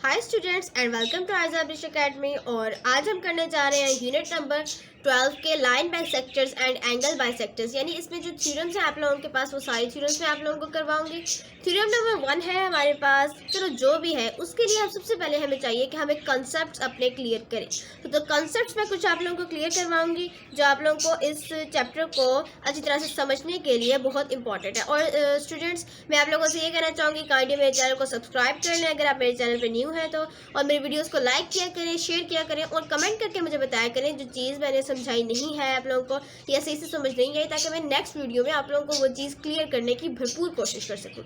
Hi students and welcome to आइजा ब्रिश academy. और आज हम करने जा रहे हैं यूनिट नंबर 12 के line bisectors and angle bisectors. यानी इसमें जो थ्योरम्स हैं आप लोगों के पास वो सारी थ्योरम्स मैं आप लोगों को करवाऊंगी। थ्योरम नंबर 1 है हमारे पास। चलो जो भी है उसके लिए हम सबसे पहले हमें चाहिए कि हमें कंसेप्ट अपने क्लियर करें। तो कंसेप्ट मैं कुछ आप लोगों को क्लियर करवाऊंगी जो आप लोगों को इस चैप्टर को अच्छी तरह से समझने के लिए बहुत इंपॉर्टेंट है। और स्टूडेंट्स मैं आप लोगों से ये कहना चाहूँगी काइंडली मेरे चैनल को सब्सक्राइब कर लें अगर आप मेरे चैनल पर न्यू हैं तो, और मेरे वीडियोस को लाइक किया करें, शेयर किया करें और कमेंट करके मुझे बताया करें जो चीज़ मैंने समझाई नहीं है आप लोगों को या सही से समझ नहीं आई, ताकि मैं नेक्स्ट वीडियो में आप लोगों को वो चीज़ क्लियर करने की भरपूर कोशिश कर सकूं।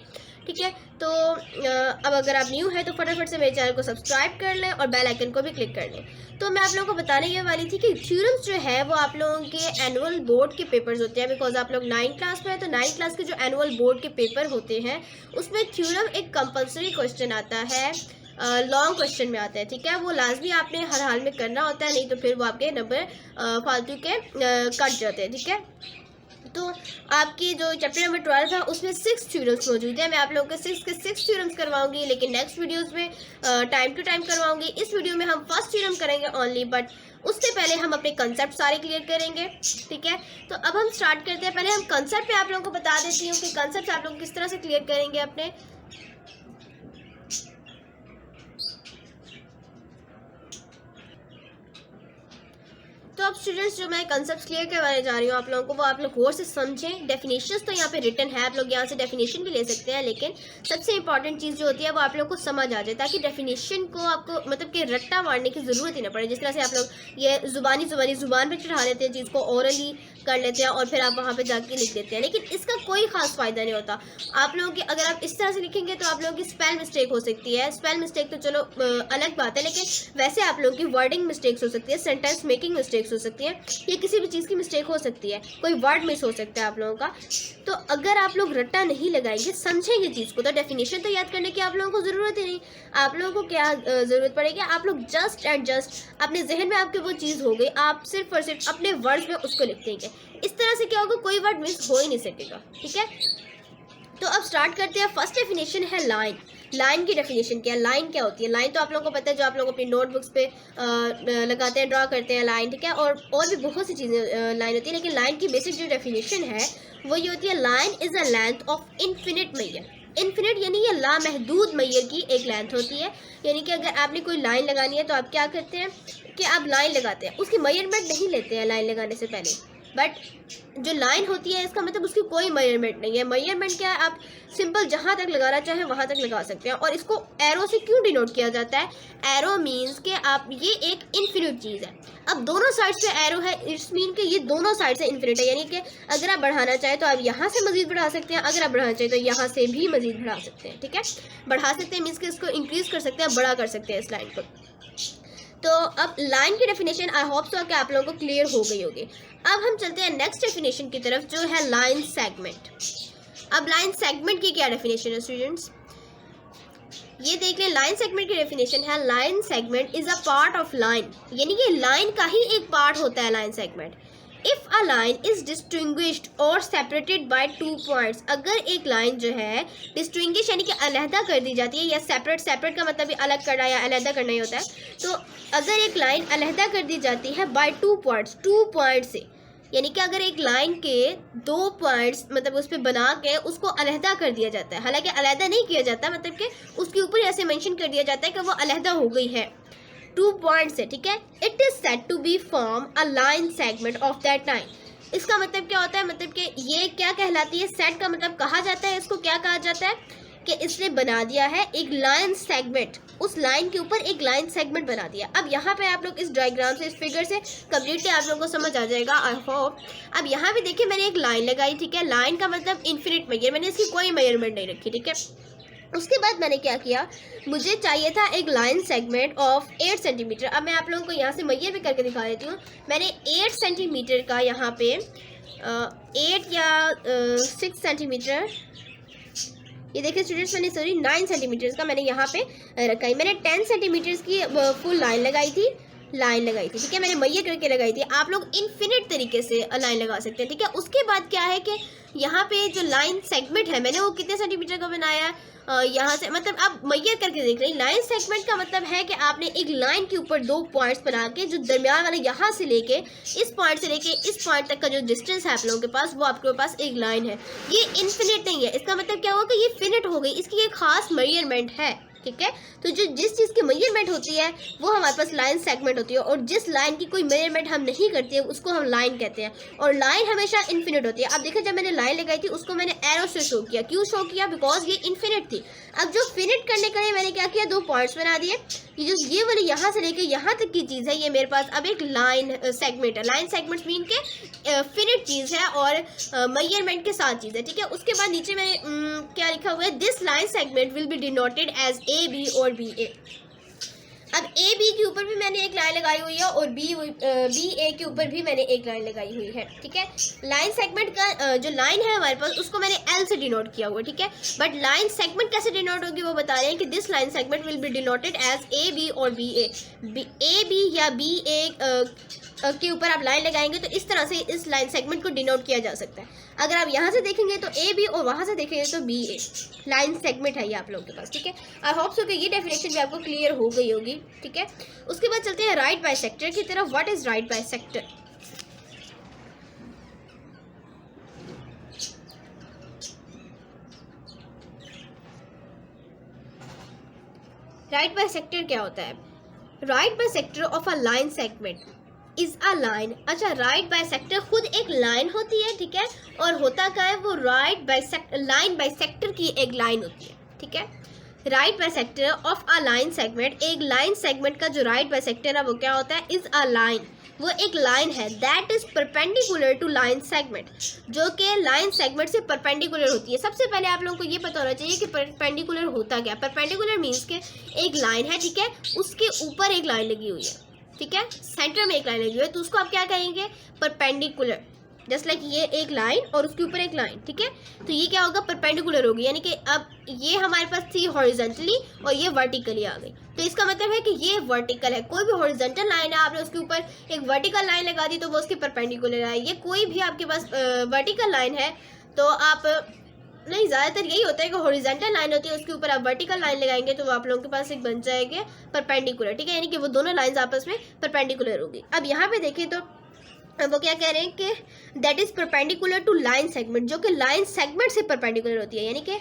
ठीक है, तो अब अगर आप न्यू है तो फटाफट से मेरे चैनल को सब्सक्राइब कर लें और बेल आइकन को भी क्लिक कर लें। तो मैं आप लोगों को बताने ये वाली थी कि थ्योरम्स जो है वो आप लोगों के एनुअल बोर्ड के पेपर्स होते हैं। बिकॉज आप लोग 9th क्लास में है तो 9th क्लास के जो एनुअल बोर्ड के पेपर होते हैं उसमें थ्योरम एक कंपल्सरी क्वेश्चन आता है, लॉन्ग क्वेश्चन में आता है। ठीक है, वो लाजमी आपने हर हाल में करना होता है, नहीं तो फिर वो आपके नंबर फालतू के कट जाते हैं। ठीक है, तो आपकी जो चैप्टर नंबर 12 है उसमें 6 थ्योरम्स मौजूद है। मैं आप लोगों को 6 थ्योरम्स करवाऊंगी, लेकिन नेक्स्ट वीडियोस में टाइम टू टाइम करवाऊंगी। इस वीडियो में हम फर्स्ट थ्योरम करेंगे ओनली, बट उससे पहले हम अपने कंसेप्ट सारे क्लियर करेंगे। ठीक है, तो अब हम स्टार्ट करते हैं। पहले हम कंसेप्ट पे आप लोगों को बता देती हूँ कि कंसेप्ट आप लोग किस तरह से क्लियर करेंगे अपने। तो अब स्टूडेंट्स जो मैं कंसेप्ट क्लियर करवाने जा रही हूँ आप लोगों को वो आप लोग गौर से समझें। डेफिनेशंस तो यहाँ पे रिटन है, आप लोग यहाँ से डेफिनेशन भी ले सकते हैं, लेकिन सबसे इंपॉर्टेंट चीज़ जो होती है वो आप लोगों को समझ आ जाए, ताकि डेफिनेशन को आपको मतलब कि रट्टा मारने की ज़रूरत ही ना पड़े। जिस तरह से आप लोग ये जुबान पर चढ़ा लेते हैं चीज़ को, ओरली कर लेते हैं और फिर आप वहाँ पे जाके लिख देते हैं, लेकिन इसका कोई खास फ़ायदा नहीं होता। आप लोगों की अगर आप इस तरह से लिखेंगे तो आप लोगों की स्पेल मिस्टेक हो सकती है। स्पेल मिस्टेक तो चलो अलग बात है, लेकिन वैसे आप लोगों की वर्डिंग मिस्टेक्स हो सकती है, सेंटेंस मेकिंग मिस्टेक्स हो सकती है, या किसी भी चीज़ की मिस्टेक हो सकती है, कोई वर्ड मिस हो सकता है आप लोगों का। तो अगर आप लोग रट्टा नहीं लगाएंगे, समझेंगे चीज़ को, तो डेफिनेशन तो याद करने की आप लोगों को ज़रूरत ही नहीं। आप लोगों को क्या ज़रूरत पड़ेगी, आप लोग जस्ट एंड जस्ट अपने जहन में आपके वो चीज़ हो गई, आप सिर्फ और सिर्फ अपने वर्ड्स में उसको लिख देंगे। इस तरह से क्या होगा, कोई वर्ड मिस हो ही नहीं सकेगा। ठीक है, तो अब स्टार्ट करते हैं। फर्स्ट डेफिनेशन है लाइन। लाइन की डेफिनेशन क्या है, लाइन क्या होती है। लाइन तो आप लोगों को पता है, जो आप लोग अपनी नोटबुक्स पे लगाते हैं, ड्रा करते हैं लाइन। ठीक है, और भी बहुत सी चीज़ें लाइन होती है, लेकिन लाइन की बेसिक जो डेफिनेशन है वो ये होती है, line is a length of infinite मैयर। इन्फिनिट यानी ये लामहदूद मैयर की एक लेंथ होती है। यानी कि अगर आपने कोई लाइन लगानी है तो आप क्या करते हैं कि आप लाइन लगाते हैं, उसकी मेजरमेंट नहीं लेते हैं लाइन लगाने से पहले। बट जो लाइन होती है इसका मतलब उसकी कोई मेजरमेंट नहीं है। मेजरमेंट क्या है, आप सिंपल जहाँ तक लगाना चाहें वहाँ तक लगा सकते हैं। और इसको एरो से क्यों डिनोट किया जाता है, एरो मीन्स कि आप ये एक इन्फिनिट चीज़ है। अब दोनों साइड से एरो है, इट्स मीन कि ये दोनों साइड से इन्फिनिट है। यानी कि अगर आप बढ़ाना चाहें तो आप यहाँ से मजीद बढ़ा सकते हैं, अगर आप बढ़ाना चाहें तो यहाँ से भी मजीद बढ़ा सकते हैं। ठीक है, बढ़ा सकते हैं मीन्स कि इसको इंक्रीज कर सकते हैं, बड़ा कर सकते हैं इस लाइन को। तो अब लाइन की डेफिनेशन आई होप सो कि आप लोगों को क्लियर हो गई होगी। अब हम चलते हैं नेक्स्ट डेफिनेशन की तरफ जो है लाइन सेगमेंट। अब लाइन सेगमेंट की क्या डेफिनेशन है स्टूडेंट्स, ये देख लें। लाइन सेगमेंट की डेफिनेशन है, line segment is a part of line. यानी कि लाइन का ही एक पार्ट होता है line segment. If a line is distinguished और सेपरेटेड बाय 2 पॉइंट्स। अगर एक लाइन जो है डिस्टिंग्विश यानी कि अलहदा कर दी जाती है, या सेपरेट का मतलब भी अलग करना या अलहदा करना ही होता है। तो अगर एक लाइन अलहदा कर दी जाती है बाय 2 पॉइंट्स, 2 पॉइंट से, यानी कि अगर एक लाइन के 2 पॉइंट्स मतलब उस पर बना के उसको अलहदा कर दिया जाता है, हालांकि अलहदा नहीं किया जाता, मतलब कि उसके ऊपर ऐसे मेंशन कर दिया जाता है कि वो अलहदा हो गई है 2 पॉइंट्स है। ठीक है, it is said to be form a line segment of that line. इसका मतलब क्या होता है, मतलब कि ये क्या कहलाती है, सेट का मतलब कहा जाता है, इसको क्या कहा जाता है कि इसने बना दिया है एक लाइन सेगमेंट, उस लाइन के ऊपर एक लाइन सेगमेंट बना दिया। अब यहाँ पे आप लोग इस डायग्राम से, इस फिगर से कम्प्लीटली आप लोगों को समझ आ जाएगा आई होप। अब यहाँ पे देखिए मैंने एक लाइन लगाई। ठीक है, लाइन का मतलब इन्फिनिट मैयर, मैंने इसकी कोई मेजरमेंट नहीं रखी। ठीक है, उसके बाद मैंने क्या किया, मुझे चाहिए था एक लाइन सेगमेंट ऑफ 8 सेंटीमीटर। अब मैं आप लोगों को यहाँ से मैयर भी करके दिखा देती हूँ। मैंने 8 सेंटीमीटर का यहाँ पे 8 या 6 सेंटीमीटर, ये देखिए स्टूडेंट्स, मैंने 9 सेंटीमीटर का मैंने यहाँ पे रखा है। मैंने 10 सेंटीमीटर की फुल लाइन लगाई थी लाइन लगाई थी, ठीक है, मैंने मैयर करके लगाई थी। आप लोग इन्फिनिट तरीके से लाइन लगा सकते हैं, ठीक है। उसके बाद क्या है कि यहाँ पे जो लाइन सेगमेंट है मैंने वो कितने सेंटीमीटर का बनाया है, यहाँ से मतलब आप मैयर करके देख रहे हैं। लाइन सेगमेंट का मतलब है कि आपने एक लाइन के ऊपर 2 पॉइंट्स बना के जो दरमियान वाले यहाँ से लेके इस पॉइंट से लेके इस पॉइंट तक का जो डिस्टेंस है आप लोगों के पास, वो आपके पास एक लाइन है। ये इन्फिनिट नहीं है, इसका मतलब क्या होगा कि ये फिनिट हो गई, इसकी एक खास मेजरमेंट है, ठीक है। तो जो जिस चीज़ की मेजरमेंट होती है वो हमारे पास लाइन सेगमेंट होती है, और जिस लाइन की कोई मेजरमेंट हम नहीं करते उसको हम लाइन कहते हैं, और लाइन हमेशा इन्फिनिट होती है। अब देखिए जब मैंने लाइन लगाई थी उसको मैंने एरो से शो किया, क्यों शो किया, बिकॉज ये इन्फिनिट थी। अब जो फिनिट करने के लिए मैंने क्या किया, 2 पॉइंट्स बना दिए। ये वाली यहाँ से लेकर यहाँ तक की चीज़ है, ये मेरे पास अब एक लाइन सेगमेंट है। लाइन सेगमेंट मीन के फिनिट चीज़ है और मेजरमेंट के साथ चीज़ है, ठीक है। उसके बाद नीचे मैंने क्या लिखा हुआ है, this line segment will be denoted as A B और बी ए। अब ए बी के ऊपर भी मैंने एक लाइन लगाई हुई है और बी ए के ऊपर भी मैंने एक लाइन लगाई हुई है, ठीक है। लाइन सेगमेंट का जो लाइन है हमारे पास उसको मैंने एल से डिनोट किया हुआ है, ठीक है। बट लाइन सेगमेंट कैसे डिनोट होगी वो बता रहे हैं कि this line segment will be denoted as A B और बी ए या बी ए के ऊपर आप लाइन लगाएंगे तो इस तरह से इस लाइन सेगमेंट को डिनोट किया जा सकता है। अगर आप यहाँ से देखेंगे तो ए बी और वहाँ से देखेंगे तो बी ए लाइन सेगमेंट है ये आप लोगों के पास, ठीक है। आई होप सो कि ये डेफिनेशन भी आपको क्लियर हो गई होगी, ठीक है। उसके बाद चलते हैं राइट बाइसेक्टर की तरफ। What is right bisector? Right bisector क्या होता है? Right bisector of a line segment is a line. अच्छा, राइट बाइसेक्टर खुद एक लाइन होती है, ठीक है, और होता क्या है, वो लाइन बाइसेक्टर की एक लाइन होती है, ठीक है। Right bisector of a line segment, एक लाइन सेगमेंट का जो राइट बाइसेक्टर है वो क्या होता है, इज अ लाइन, वो एक लाइन है that is perpendicular to line segment, जो कि लाइन सेगमेंट से परपेंडिकुलर होती है। सबसे पहले आप लोगों को ये पता होना चाहिए कि परपेंडिकुलर होता क्या। परपेंडिकुलर मीन्स के एक लाइन है, ठीक है, उसके ऊपर एक लाइन लगी हुई है, ठीक है, सेंटर में एक लाइन लगी हुई है, तो उसको आप क्या कहेंगे, परपेंडिकुलर। जस्ट लाइक ये एक लाइन और उसके ऊपर एक लाइन, ठीक है, तो ये क्या होगा, परपेंडिकुलर होगी। यानी कि अब ये हमारे पास थी हॉरिजॉन्टली और ये वर्टिकली आ गई, तो इसका मतलब है कि ये वर्टिकल है। कोई भी हॉरिजॉन्टल लाइन है, आपने उसके ऊपर एक वर्टिकल लाइन लगा दी तो वो उसके परपेंडिकुलर है। ये कोई भी आपके पास वर्टिकल लाइन है तो आप नहीं, ज़्यादातर यही होता है कि हॉरिजॉन्टल लाइन होती है उसके ऊपर आप वर्टिकल लाइन लगाएंगे तो वो आप लोगों के पास एक बन जाएगा परपेंडिकुलर, ठीक है, यानी कि वो दोनों लाइंस आपस में परपेंडिकुलर होगी। अब यहाँ पे देखें तो वो क्या कह रहे हैं कि that is perpendicular to line segment, जो कि लाइन सेगमेंट से परपेंडिकुलर होती है। यानी कि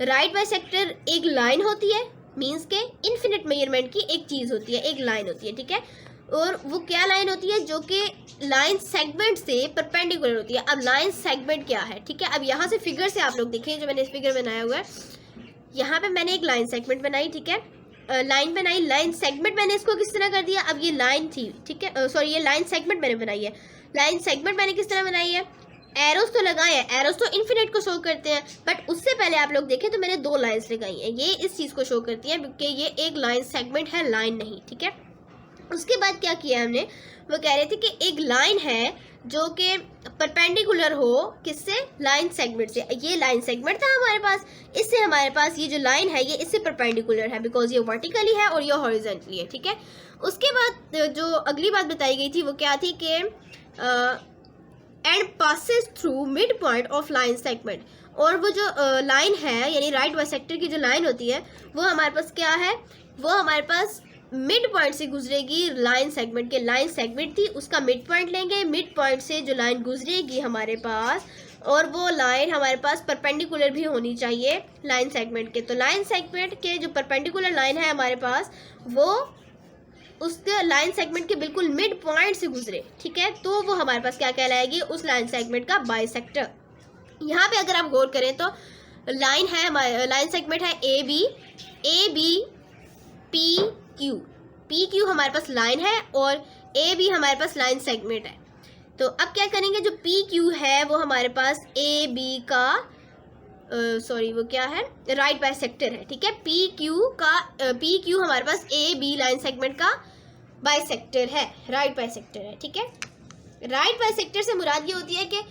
राइट बाइसेक्टर एक लाइन होती है, मीन्स के इन्फिनिट मेजरमेंट की एक चीज़ होती है, एक लाइन होती है, ठीक है, और वो क्या लाइन होती है, जो कि लाइन सेगमेंट से परपेंडिकुलर होती है। अब लाइन सेगमेंट क्या है, ठीक है, अब यहाँ से फिगर से आप लोग देखें, जो मैंने इस फिगर बनाया हुआ है, यहाँ पे मैंने एक लाइन सेगमेंट बनाई, ठीक है, लाइन बनाई, लाइन सेगमेंट मैंने इसको किस तरह कर दिया, अब ये लाइन थी, ठीक है, सॉरी ये लाइन सेगमेंट मैंने बनाई है। लाइन सेगमेंट मैंने किस तरह बनाई है, एरोस तो लगाए हैं, एरोस तो इन्फिनिट को शो करते हैं, बट उससे पहले आप लोग देखें तो मैंने 2 लाइन्स लगाई हैं, ये इस चीज़ को शो करती है क्योंकि ये एक लाइन सेगमेंट है, लाइन नहीं, ठीक है। उसके बाद क्या किया हमने, वो कह रहे थे कि एक लाइन है जो कि परपेंडिकुलर हो किससे, लाइन सेगमेंट से। ये लाइन सेगमेंट था हमारे पास, इससे हमारे पास ये जो लाइन है ये इससे परपेंडिकुलर है बिकॉज ये वर्टिकली है और ये हॉरिजॉन्टली है, ठीक है। उसके बाद जो अगली बात बताई गई थी वो क्या थी कि and passes through mid point of line segment, और वो जो लाइन है यानी राइट बाइसेक्टर की जो लाइन होती है वो हमारे पास क्या है, वो हमारे पास मिड पॉइंट से गुजरेगी लाइन सेगमेंट के। लाइन सेगमेंट थी उसका मिड पॉइंट लेंगे, मिड पॉइंट से जो लाइन गुजरेगी हमारे पास, और वो लाइन हमारे पास परपेंडिकुलर भी होनी चाहिए लाइन सेगमेंट के। तो लाइन सेगमेंट के जो परपेंडिकुलर लाइन है हमारे पास वो उसके लाइन सेगमेंट के बिल्कुल मिड पॉइंट से गुजरे, ठीक है, तो वो हमारे पास क्या कहलाएगी, उस लाइन सेगमेंट का बाइसेक्टर। यहाँ पे अगर आप गौर करें तो लाइन है हमारे, लाइन सेगमेंट है ए बी पी क्यू हमारे पास लाइन है और ए बी हमारे पास लाइन सेगमेंट है। तो अब क्या करेंगे, जो पी क्यू है वो हमारे पास ए बी का वो क्या है, राइट बाइसेक्टर है, ठीक है। पी क्यू हमारे पास ए बी लाइन सेगमेंट का बाइसेक्टर है, राइट बाइसेक्टर है, ठीक है। राइट बाइसेक्टर से मुराद ये होती है कि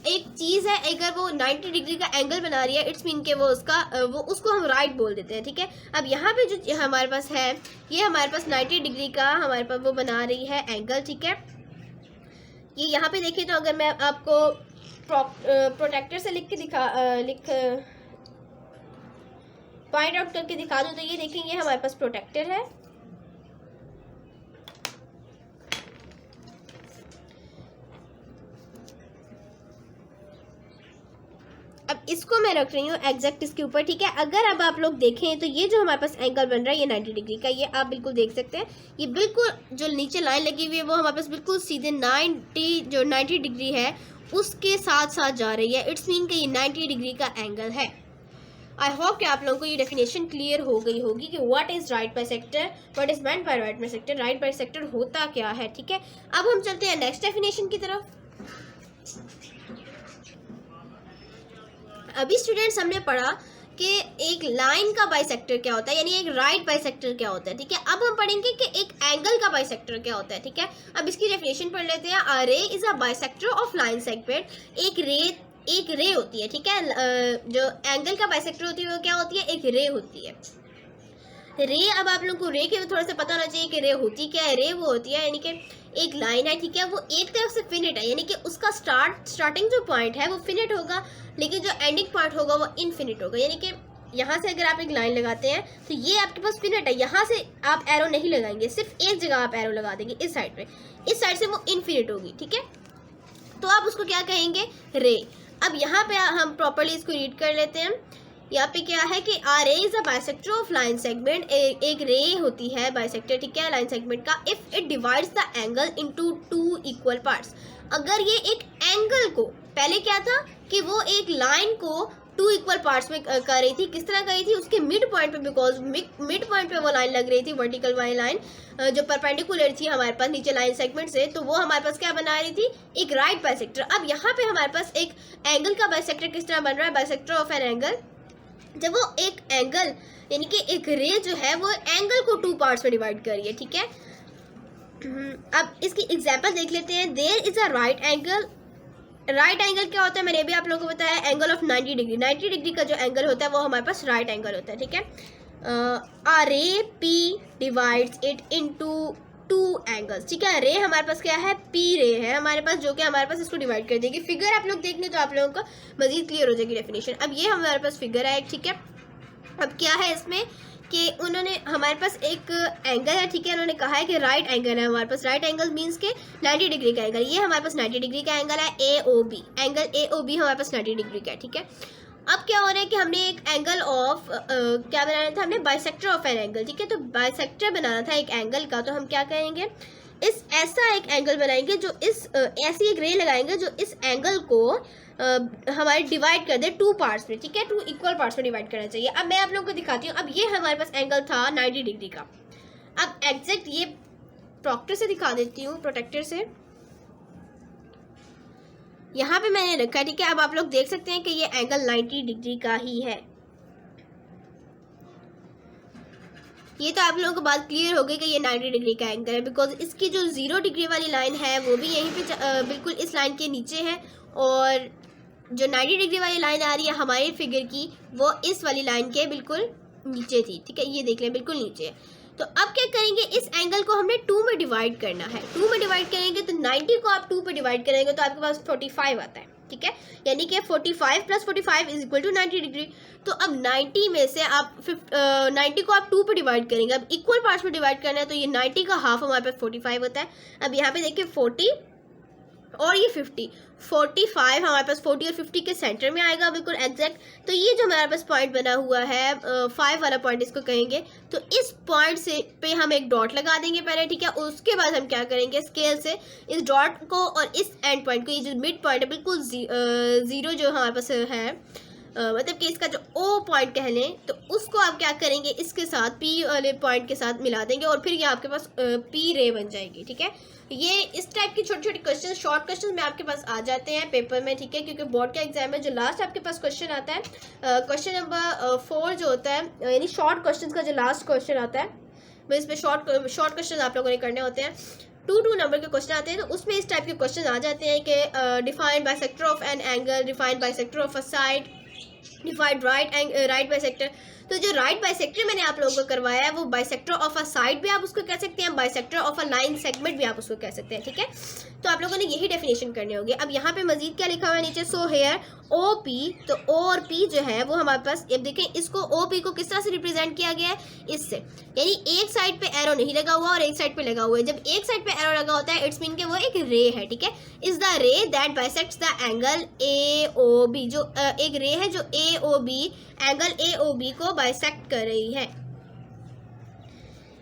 एक चीज़ है अगर वो 90 डिग्री का एंगल बना रही है, इट्स मीन के वो उसको हम राइट बोल देते हैं, ठीक है। अब यहाँ पे जो हमारे पास है ये हमारे पास 90 डिग्री का हमारे पास वो बना रही है एंगल, ठीक है। ये यहाँ पे देखिए तो अगर मैं आपको प्रोटेक्टर से पॉइंट आउट करके दिखा दूँ तो ये देखें, ये हमारे पास प्रोटेक्टर है। अब इसको मैं रख रही हूँ एग्जैक्ट इसके ऊपर, ठीक है। अगर अब आप लोग देखें तो ये जो हमारे पास एंगल बन रहा है ये 90 डिग्री का, ये आप बिल्कुल देख सकते हैं। ये बिल्कुल जो नीचे लाइन लगी हुई है वो हमारे पास बिल्कुल सीधे 90 डिग्री है उसके साथ साथ जा रही है। इट्स मीन कि ये 90 डिग्री का एंगल है। आई होप कि आप लोगों को ये डेफिनेशन क्लियर हो गई होगी कि what is right bisector, what is meant by right bisector, right bisector होता क्या है, ठीक है। अब हम चलते हैं नेक्स्ट डेफिनेशन की तरफ। अभी स्टूडेंट्स हमने पढ़ा कि एक लाइन का बाइसेक्टर क्या होता है, यानी एक राइट बाइसेक्टर क्या होता है, ठीक है। अब हम पढ़ेंगे कि एक एंगल का बाइसेक्टर क्या होता है, ठीक है। अब इसकी डेफिनेशन पढ़ लेते हैं। अ रे is a bisector of line segment. एक रे होती है, ठीक है। जो एंगल का बाइसेक्टर होती है वो क्या होती है, एक रे होती है। रे, अब आप लोगों को रे के थोड़ा सा पता होना चाहिए कि रे होती क्या है। रे वो होती है यानी कि एक लाइन है, ठीक है, वो एक तरफ से फिनिट है, यानी कि उसका स्टार्टिंग जो पॉइंट है वो फिनिट होगा, लेकिन जो एंडिंग पॉइंट होगा वो इनफिनिट होगा। यानी कि यहाँ से अगर आप एक लाइन लगाते हैं तो ये आपके पास फिनिट है, यहाँ से आप एरो नहीं लगाएंगे, सिर्फ एक जगह आप एरो लगा देंगे इस साइड पे, इस साइड से वो इनफिनिट होगी, ठीक है। तो आप उसको क्या कहेंगे, रे। अब यहाँ पे हम प्रॉपरली इसको रीड कर लेते हैं। यहाँ पे क्या है कि R A is a bisector of line segment. एक रे होती है बाइसेक्टर, ठीक है, लाइन सेगमेंट का। If it divides the angle into 2 equal parts. अगर ये एक एंगल को, पहले क्या था कि वो एक लाइन को 2 इक्वल पार्ट्स में कर रही थी। किस तरह कर रही थी, उसके मिड पॉइंट पे, बिकॉज मिड पॉइंट पे वो लाइन लग रही थी, वर्टिकल वाली लाइन जो परपेंडिकुलर थी हमारे पास नीचे लाइन सेगमेंट से, तो वो हमारे पास क्या बना रही थी, एक राइट बाइसेक्टर। अब यहाँ पे हमारे पास एक एंगल का बाइसेक्टर किस तरह बन रहा है, बाइसेक्टर ऑफ एन एंगल। जब वो एक एंगल यानी कि एक रे जो है वो एंगल को 2 पार्ट्स में डिवाइड कर रही है, ठीक है। अब इसकी एग्जांपल देख लेते हैं। There is a right angle. Right angle क्या होता है, मैंने भी आप लोगों को बताया, एंगल ऑफ 90 डिग्री। 90 डिग्री का जो एंगल होता है वो हमारे पास राइट एंगल होता है, ठीक है। अ रे P divides it into 2 angles, ठीक है। रे हमारे पास क्या है, पी रे है हमारे पास, जो कि हमारे पास इसको डिवाइड कर देगी। फिगर आप लोग देख लें तो आप लोगों को मजीद क्लियर हो जाएगी डेफिनेशन। अब ये हमारे पास फिगर है, ठीक है। अब क्या है इसमें कि उन्होंने हमारे पास एक एंगल है, ठीक है, उन्होंने कहा है कि राइट एंगल है हमारे पास। राइट एंगल मीन्स के 90 डिग्री का एंगल। ये हमारे पास 90 डिग्री का एंगल है, A O B. Angle A O B हमारे पास 90 डिग्री का है, ठीक है। अब क्या हो रहा है कि हमने एक एंगल ऑफ क्या बनाना था, हमने बाइसेक्टर ऑफ एन एंगल, ठीक है। तो बाइसेक्टर बनाना था एक एंगल का, तो हम क्या करेंगे, इस ऐसा एक एंगल बनाएंगे जो इस ऐसी एक रे लगाएंगे जो इस एंगल को हमारे डिवाइड कर दे 2 पार्ट्स में, ठीक है। 2 इक्वल पार्ट्स में डिवाइड करना चाहिए। अब मैं आप लोगों को दिखाती हूँ। अब ये हमारे पास एंगल था 90 डिग्री का। अब एग्जैक्ट ये प्रोटेक्टर से दिखा देती हूँ, प्रोटेक्टर से यहाँ पे मैंने रखा है, ठीक है। अब आप लोग देख सकते हैं कि ये एंगल 90 डिग्री का ही है। ये तो आप लोगों को बात क्लियर हो गई कि ये 90 डिग्री का एंगल है, बिकॉज इसकी जो 0 डिग्री वाली लाइन है वो भी यहीं पे बिल्कुल इस लाइन के नीचे है, और जो 90 डिग्री वाली लाइन आ रही है हमारी फिगर की वो इस वाली लाइन के बिल्कुल नीचे थी, ठीक है। ये देख लें बिल्कुल नीचे है। तो अब क्या करेंगे, इस एंगल को हमने 2 में डिवाइड करना है। 2 में डिवाइड करेंगे तो 90 को आप 2 पे डिवाइड करेंगे तो आपके पास 45 आता है, ठीक है। यानी कि 45 + 45 इज इक्वल टू 90 डिग्री। तो अब 90 में से आप 90 को आप 2 पे डिवाइड करेंगे। अब इक्वल पार्ट्स में डिवाइड करना है तो ये 90 का हाफ हमारे पास 45 होता है। अब यहाँ पे देखिए 40 और ये 50, 45 हमारे पास 40 और 50 के सेंटर में आएगा बिल्कुल एग्जैक्ट। तो ये जो हमारे पास पॉइंट बना हुआ है 5 वाला पॉइंट इसको कहेंगे, तो इस पॉइंट से पे हम एक डॉट लगा देंगे पहले, ठीक है। उसके बाद हम क्या करेंगे, स्केल से इस डॉट को और इस एंड पॉइंट को, ये जो मिड पॉइंट है बिल्कुल 0 जो हमारे पास है, मतलब कि इसका जो ओ पॉइंट कह लें, तो उसको आप क्या करेंगे, इसके साथ पी वाले पॉइंट के साथ मिला देंगे और फिर ये आपके पास पी रे बन जाएगी, ठीक है। ये इस टाइप की छोटे छोटे क्वेश्चन, शॉर्ट क्वेश्चन में आपके पास आ जाते हैं पेपर में, ठीक है, क्योंकि बोर्ड का एग्जाम में जो लास्ट आपके पास क्वेश्चन आता है, क्वेश्चन नंबर 4 जो होता है, यानी शॉर्ट क्वेश्चन का जो लास्ट क्वेश्चन आता है, वो इस पर शॉर्ट क्वेश्चन आप लोगों ने करने होते हैं। 2 नंबर के क्वेश्चन आते हैं, तो उसमें इस टाइप के क्वेश्चन आ जाते हैं कि define bisector of an angle, define bisector of a side, defined right bisector. तो जो राइट बाइसेक्टर मैंने आप लोगों को करवाया है वो बाइसेक्टर ऑफ अ साइड भी आप उसको कह सकते हैं, bisector of a line segment भी आप उसको कह सकते हैं, ठीक है। तो आप लोगों ने यही डेफिनेशन करनी होगी। अब यहाँ पे मजीद क्या लिखा हुआ है नीचे, सो हेयर ओ पी, तो ओ और पी जो है वो हमारे पास, अब देखें इसको ओ पी को किस तरह से रिप्रेजेंट किया गया है, इससे, यानी एक साइड पे एरो नहीं लगा हुआ और एक साइड पे लगा हुआ है। जब एक साइड पे एरो लगा होता है इट्स मीन के वो एक रे है, ठीक है। Is the ray that bisects the angle A O B, जो एक रे है जो A O B, angle A O B को बाइसेक्ट कर रही है।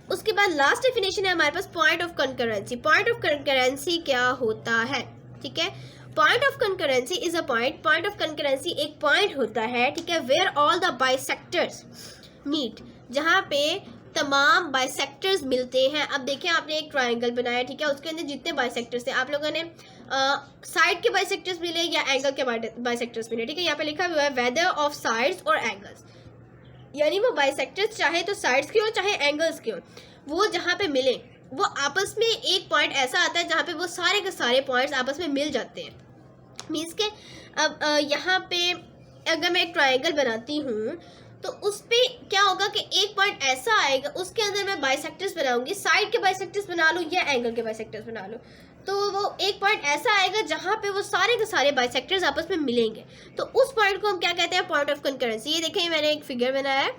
उसके बाद लास्ट डेफिनेशन है हमारे पास point of concurrency. Point of concurrency क्या होता है, ठीक है। Point of concurrency is a point, point of concurrency एक पॉइंट होता है, ठीक है, where all the bisectors meet, जहाँ पे तमाम बाइसेक्टर्स मिलते हैं। अब देखें आपने एक ट्रायंगल बनाया, ठीक है, उसके अंदर जितने बाइसेक्टर्स थे आप लोगों ने साइड के बाइसेक्टर्स मिले या एंगल के बाइसेक्टर्स मिले, ठीक है। यहाँ पे लिखा हुआ है वेदर ऑफ साइड्स और एंगल्स, यानी वो बाइसेक्टर्स चाहे तो साइड्स के हो चाहे एंगल्स के हो, वो जहाँ पे मिले वो आपस में एक पॉइंट ऐसा आता है जहाँ पे वो सारे के सारे पॉइंट्स आपस में मिल जाते हैं। मीन्स के अब यहाँ पे अगर मैं एक ट्रायंगल बनाती हूँ तो उस पर क्या होगा कि एक पॉइंट ऐसा आएगा, उसके अंदर मैं बाइसेक्टर्स बनाऊंगी, साइड के बाइसेक्टर्स बना लूँ या एंगल के बाइसेक्टर्स बना लूँ, तो वो एक पॉइंट ऐसा आएगा जहाँ पे वो सारे के सारे बाइसेक्टर्स आपस में मिलेंगे। तो उस पॉइंट को हम क्या कहते हैं, पॉइंट ऑफ कंकरेंसी। ये देखें मैंने एक फिगर बनाया है,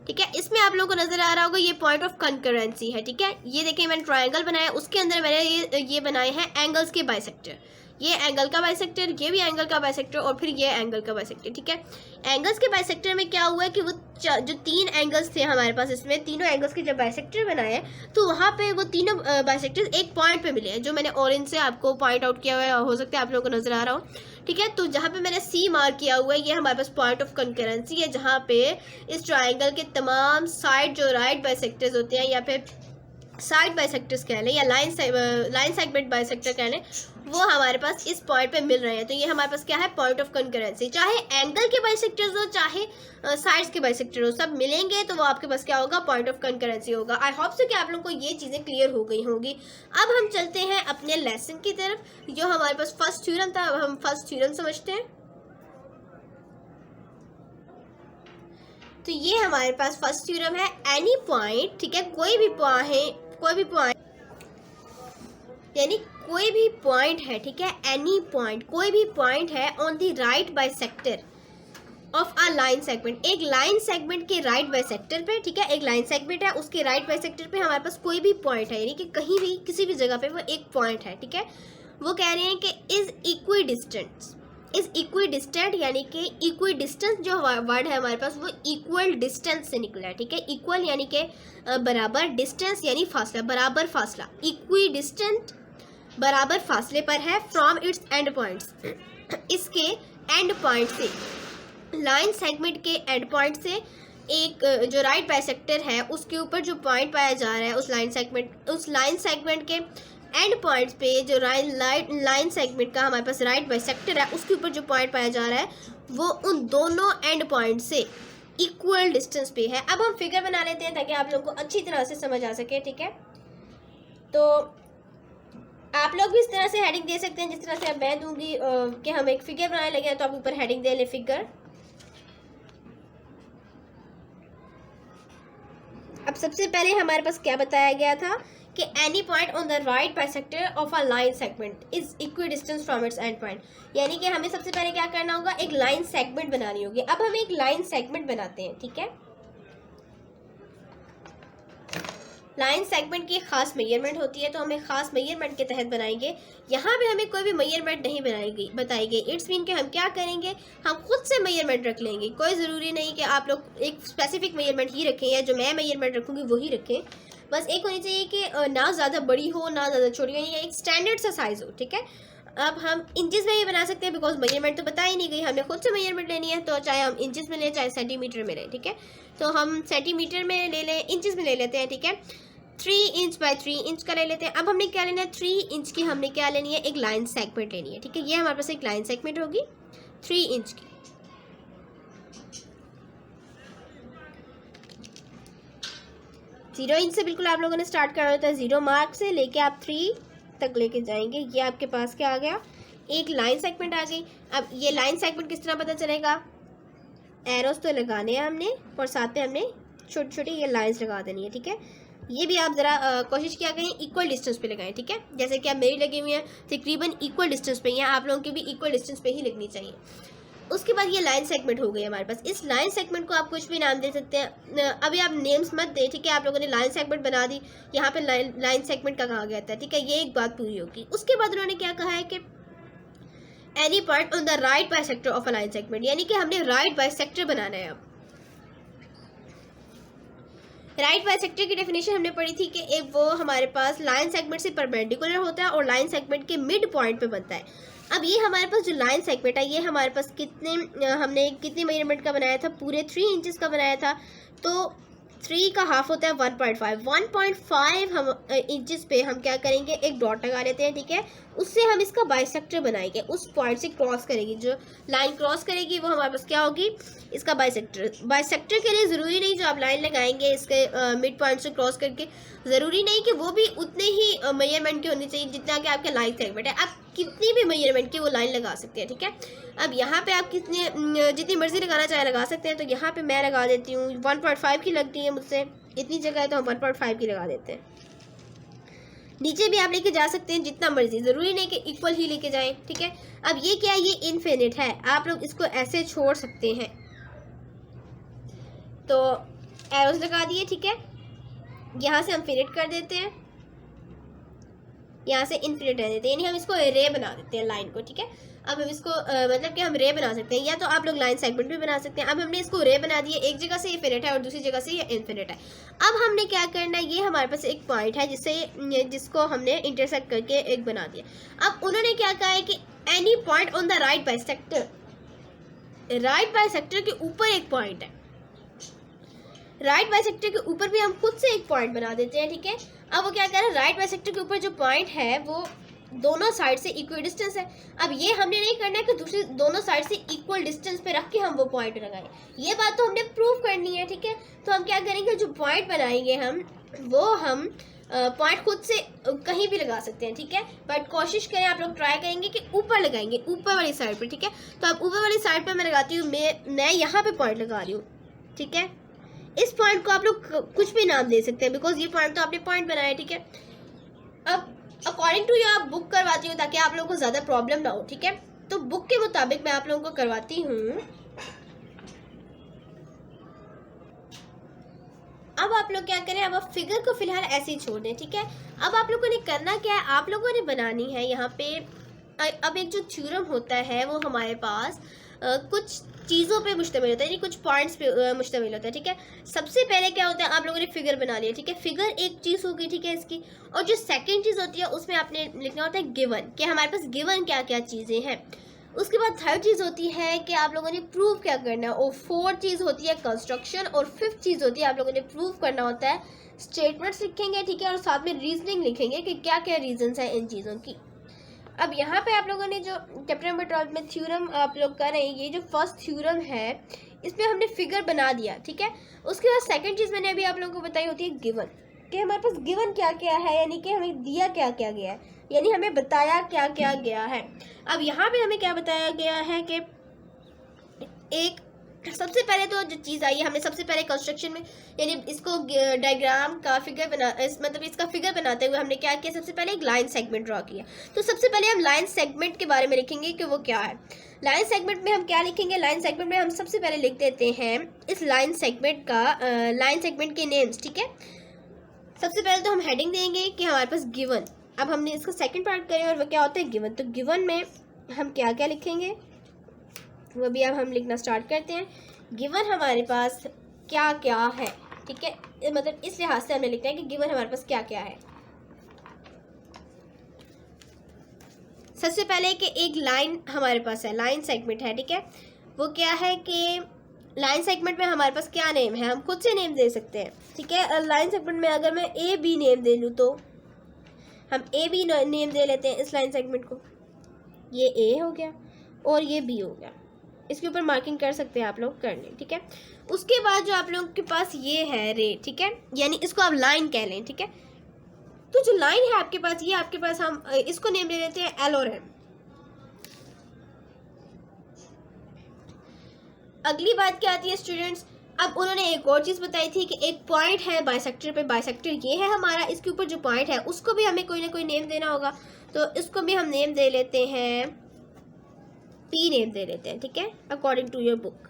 ठीक है, इसमें आप लोगों को नजर आ रहा होगा ये पॉइंट ऑफ कंकरेंसी है, ठीक है। ये देखिए मैंने ट्रायंगल बनाया, उसके अंदर मैंने ये बनाए हैं एंगल्स के बाइसेक्टर, ये एंगल का बाइसेक्टर, ये भी एंगल का बाइसेक्टर और फिर ये एंगल का बाइसेक्टर, ठीक है। एंगल्स के बाइसेक्टर में क्या हुआ है कि वो जो तीन एंगल्स थे हमारे पास, इसमें तीनों एंगल्स के जब बाइसेक्टर बनाए तो वहाँ पे वो तीनों बाइसेक्टर्स एक पॉइंट पे मिले हैं, जो मैंने ऑरेंज से आपको पॉइंट आउट किया हुआ है, हो सकता है आप लोगों को नजर आ रहा हो, ठीक है। तो जहाँ पे मैंने सी मार्क किया हुआ है ये हमारे पास पॉइंट ऑफ कंकरेंसी है, जहाँ पे इस ट्राइंगल के तमाम साइड जो राइट बाइसेक्टर्स होते हैं या फिर साइड बाइसेक्टर्स कह लें या लाइन सेगमेंट बाइसेक्टर कह लें, वो हमारे पास इस पॉइंट पे मिल रहे हैं। तो ये हमारे पास क्या है, पॉइंट ऑफ कंकरेंसी। चाहे एंगल के बाइसेक्टर्स हो चाहे साइड्स के बाइसेक्टर हो, सब मिलेंगे तो वो आपके पास क्या होगा, पॉइंट ऑफ कंकरेंसी होगा। आई होप सो कि आप लोगों को ये चीज़ें क्लियर हो गई होंगी। अब हम चलते हैं अपने लेसन की तरफ, जो हमारे पास फर्स्ट थ्योरम था। अब हम फर्स्ट थ्योरम समझते हैं। तो ये हमारे पास फर्स्ट थ्योरम है, एनी पॉइंट, ठीक है, कोई भी पॉइंट यानी कोई भी पॉइंट है, ठीक है, एनी पॉइंट, कोई भी पॉइंट है on the right bisector of a line segment, एक लाइन सेगमेंट के राइट बाइसेक्टर पे, ठीक है, एक लाइन सेगमेंट है उसके राइट बाइसेक्टर पे हमारे पास कोई भी पॉइंट है, यानी कि कहीं भी किसी भी जगह पे वो एक पॉइंट है, ठीक है। वो कह रहे हैं कि इज इक्वी डिस्टेंट, यानी कि इक्वी डिस्टेंस जो वर्ड है हमारे पास वो इक्वल डिस्टेंस से निकला है, ठीक है। इक्वल यानी कि बराबर, डिस्टेंस यानी फासला, बराबर फासला, इक्वी डिस्टेंट बराबर फासले पर है फ्रॉम इट्स एंड पॉइंट्स, इसके एंड पॉइंट से, लाइन सेगमेंट के एंड पॉइंट से एक जो राइट बाइसेक्टर है उसके ऊपर जो पॉइंट पाया जा रहा है उस लाइन सेगमेंट के एंड पॉइंट्स पे, जो लाइन सेगमेंट का हमारे पास राइट बाइसेक्टर है उसके ऊपर जो पॉइंट पाया जा रहा है वो उन दोनों एंड पॉइंट से इक्वल डिस्टेंस पे है। अब हम फिगर बना लेते हैं ताकि आप लोगों को अच्छी तरह से समझ आ सके, ठीक है। तो आप लोग भी इस तरह से हेडिंग दे सकते हैं जिस तरह से अब मैं दूंगी कि हम एक फिगर बनाने लगे हैं, तो आप ऊपर हेडिंग दे लें फिगर। अब सबसे पहले हमारे पास क्या बताया गया था कि any point on the right bisector of a line segment is equi distance from its and point, यानी कि हमें सबसे पहले क्या करना होगा, एक लाइन सेगमेंट बनानी होगी। अब हम एक लाइन सेगमेंट बनाते हैं, ठीक है। लाइन सेगमेंट की खास मेजरमेंट होती है, तो हमें खास मेजरमेंट के तहत बनाएंगे। यहाँ पे हमें कोई भी मेजरमेंट नहीं बताई गई। इट्स मीन कि हम क्या करेंगे, हम खुद से मेजरमेंट रख लेंगे। कोई ज़रूरी नहीं कि आप लोग एक स्पेसिफिक मेजरमेंट ही रखें या जो मैं मेजरमेंट रखूँगी वही रखें। बस एक होनी चाहिए कि ना ज़्यादा बड़ी हो ना ज़्यादा छोटी हो, या एक स्टैंडर्ड सा साइज़ हो, ठीक है। अब हम इंचेस में भी बना सकते हैं बिकॉज मेजरमेंट तो बता ही नहीं गई, हमें खुद से मेजरमेंट लेनी है, तो चाहे हम इंचेस में लें चाहे सेंटीमीटर में लें, ठीक है। तो हम सेंटीमीटर में ले लें, इंचेस में ले लेते हैं, ठीक है। 3 इंच बाय 3 इंच का ले लेते हैं। अब हमने क्या लेना है, 3 इंच की हमने क्या लेनी है, एक लाइन सेगमेंट लेनी है, ठीक है। ये हमारे पास एक लाइन सेगमेंट होगी 3 इंच की। जीरो इंच से बिल्कुल आप लोगों ने स्टार्ट करना होता है, 0 मार्क से लेके आप 3 तक लेके जाएंगे। ये आपके पास क्या आ गया, एक लाइन सेगमेंट आ गई। अब ये लाइन सेगमेंट किस तरह पता चलेगा, एरोस तो लगाने हैं हमने, और साथ में हमने छोटी छोटी ये लाइंस लगा देनी है, ठीक है। ये भी आप ज़रा कोशिश किया करें इक्वल डिस्टेंस पे लगाएं, ठीक है। जैसे कि आप मेरी लगी हुई है तकरीबन इक्वल डिस्टेंस पे ही है, आप लोगों की भी इक्वल डिस्टेंस पे ही लगनी चाहिए। उसके बाद ये लाइन सेगमेंट हो गई हमारे पास। इस लाइन सेगमेंट को आप कुछ भी नाम दे सकते हैं, अभी आप नेम्स मत दें, ठीक है। आप लोगों ने लाइन सेगमेंट बना दी, यहाँ पे लाइन सेगमेंट का कहा गया था, ठीक है। ये एक बात पूरी होगी। उसके बाद उन्होंने क्या कहा है कि any point on the right bisector of a line segment, यानी कि हमने राइट बाइसेक्टर बनाना है। अब राइट बाइसेक्टर की डेफिनेशन हमने पढ़ी थी कि एक वो हमारे पास लाइन सेगमेंट से परपेंडिकुलर होता है और लाइन सेगमेंट के मिड पॉइंट पे बनता है। अब ये हमारे पास जो लाइन सेगमेंट है ये हमारे पास हमने कितने मेजरमेंट का बनाया था, पूरे 3 इंचेस का बनाया था। तो 3 का हाफ होता है 1.5 हम इंचेस पे हम क्या करेंगे, एक डॉट लगा लेते हैं, ठीक है। उससे हम इसका बाइसेक्टर बनाएंगे, उस पॉइंट से क्रॉस करेगी, जो लाइन क्रॉस करेगी वो हमारे पास क्या होगी, इसका बाइसेक्टर। बाइसेक्टर के लिए ज़रूरी नहीं जो आप लाइन लगाएंगे इसके मिड पॉइंट से क्रॉस करके, ज़रूरी नहीं कि वो भी उतने ही मेजरमेंट की होनी चाहिए जितना कि आपके लाइन सेगमेंट है। आप कितनी भी मेजरमेंट की वो लाइन लगा सकते हैं, ठीक है। अब यहाँ पे आप जितनी मर्जी लगाना चाहे लगा सकते हैं। तो यहाँ पे मैं लगा देती हूँ 1.5 की लगती है मुझसे, इतनी जगह है तो हम 1.5 की लगा देते हैं। नीचे भी आप लेके जा सकते हैं जितना मर्जी, ज़रूरी नहीं कि इक्वल ही लेके जाएं, ठीक है। अब ये क्या है, ये इनफिनिट है, आप लोग इसको ऐसे छोड़ सकते हैं। तो एरोस लगा दिए, ठीक है। यहाँ से हम फिनिट कर देते हैं, यहाँ से इनफिनिट रह देते हैं, यानी हम इसको रे बना देते हैं लाइन को, ठीक है। अब हम इसको मतलब कि हम रे बना सकते हैं, या तो आप लोग लाइन सेगमेंट भी बना सकते हैं। अब हमने इसको रे बना दिया, एक जगह से ये फिनिट है और दूसरी जगह से ये इनफिनिट है। अब हमने क्या करना है, ये हमारे पास एक पॉइंट है जिसको हमने इंटरसेक्ट करके एक बना दिया। अब उन्होंने क्या कहा है कि any point on the right bisector, right bisector के ऊपर एक पॉइंट है, राइट बाइसेक्टर के ऊपर भी हम खुद से एक पॉइंट बना देते हैं, ठीक है। अब वो क्या कह रहा है, राइट बाइसेक्टर के ऊपर जो पॉइंट है वो दोनों साइड से इक्वल डिस्टेंस है। अब ये हमने नहीं करना है कि दूसरी दोनों साइड से इक्वल डिस्टेंस पे रख के हम वो पॉइंट लगाएं, ये बात तो हमने प्रूव करनी है, ठीक है। तो हम क्या करेंगे, जो पॉइंट बनाएंगे हम पॉइंट खुद से कहीं भी लगा सकते हैं, ठीक है। बट कोशिश करें, आप लोग ट्राई करेंगे कि ऊपर लगाएंगे, ऊपर वाली साइड पर, ठीक है। तो अब ऊपर वाली साइड पर मैं लगाती हूँ, मैं यहाँ पे पॉइंट लगा रही हूँ, ठीक है। इस पॉइंट को आप लोग कुछ भी नाम दे सकते हैं, बिकॉज ये पॉइंट तो आपने पॉइंट बनाया है, ठीक है। अब अकॉर्डिंग टू ये आप बुक करवाती हूँ ताकि आप लोगों को ज़्यादा प्रॉब्लम ना हो, ठीक है। तो बुक के मुताबिक मैं आप लोगों को करवाती हूँ। अब आप लोग क्या करें, अब आप फिगर को फिलहाल ऐसे ही छोड़ दें, ठीक है। अब आप लोगों ने करना क्या है, आप लोगों ने बनानी है यहाँ पे अब एक जो थ्योरम होता है वो हमारे पास कुछ चीज़ों पे मुश्तमिल होता है, यानी कुछ पॉइंट्स पे मुश्तमिल होता है, ठीक है। सबसे पहले क्या होता है, आप लोगों ने फिगर बना लिया, ठीक है। फिगर एक चीज़ होगी, ठीक है, इसकी। और जो सेकंड चीज़ होती है उसमें आपने लिखना होता है गिवन, कि हमारे पास गिवन क्या क्या चीज़ें हैं। उसके बाद थर्ड चीज़ होती है कि आप लोगों ने प्रूव क्या करना है, और फोर्थ चीज़ होती है कंस्ट्रक्शन, और फिफ्थ चीज़ होती है आप लोगों ने प्रूव करना होता है स्टेटमेंट्स लिखेंगे, ठीक है। और साथ में रीजनिंग लिखेंगे कि क्या क्या रीजंस हैं इन चीज़ों की। अब यहाँ पे आप लोगों ने जो चैप्टर नंबर 12 में थ्योरम आप लोग कर रहे हैं, ये जो फर्स्ट थ्योरम है इसमें हमने फिगर बना दिया, ठीक है। उसके बाद सेकंड चीज़ मैंने अभी आप लोगों को बताई होती है गिवन, कि हमारे पास गिवन क्या क्या है, यानी कि हमें दिया क्या क्या गया है, यानी हमें बताया क्या क्या गया है। अब यहाँ पे हमें क्या बताया गया है कि एक सबसे पहले तो जो चीज़ आई है, हमने सबसे पहले कंस्ट्रक्शन में यानी इसको डायग्राम का फिगर मतलब इसका फिगर बनाते हुए हमने क्या किया, सबसे पहले एक लाइन सेगमेंट ड्रॉ किया। तो सबसे पहले हम लाइन सेगमेंट के बारे में लिखेंगे कि वो क्या है। लाइन सेगमेंट में हम क्या लिखेंगे, लाइन सेगमेंट में हम सबसे पहले लिख देते हैं इस लाइन सेगमेंट के नेम्स, ठीक है। सबसे पहले तो हम हेडिंग देंगे कि हमारे पास गिवन। अब हमने इसका सेकेंड पार्ट करें और वो क्या होता है गिवन। तो गिवन में हम क्या क्या लिखेंगे वो भी अब हम लिखना स्टार्ट करते हैं। गिवन हमारे पास क्या क्या है, ठीक है, मतलब इस लिहाज से हमें लिखना है कि गिवन हमारे पास क्या क्या है। सबसे पहले कि एक लाइन हमारे पास है, लाइन सेगमेंट है, ठीक है। वो क्या है कि लाइन सेगमेंट में हमारे पास क्या नेम है, हम खुद से नेम दे सकते हैं, ठीक है। लाइन सेगमेंट में अगर मैं ए बी नेम दे लूँ तो हम ए बी नेम दे लेते हैं इस लाइन सेगमेंट को। ये ए हो गया और ये बी हो गया, इसके ऊपर मार्किंग कर सकते हैं आप लोग, कर लें, ठीक है। उसके बाद जो आप लोगों के पास ये है रे, ठीक है, यानी इसको आप लाइन कह लें, ठीक है। तो जो लाइन है आपके पास, ये आपके पास हम इसको नेम दे देते हैं एल और एम। अगली बात क्या आती है स्टूडेंट्स, अब उन्होंने एक और चीज़ बताई थी कि एक पॉइंट है बाइसेक्टर पे, बाइसेक्टर ये है हमारा, इसके ऊपर जो पॉइंट है उसको भी हमें कोई ना कोई नेम देना होगा, तो इसको भी हम नेम दे लेते हैं पी नेम दे लेते हैं, ठीक है, according to your book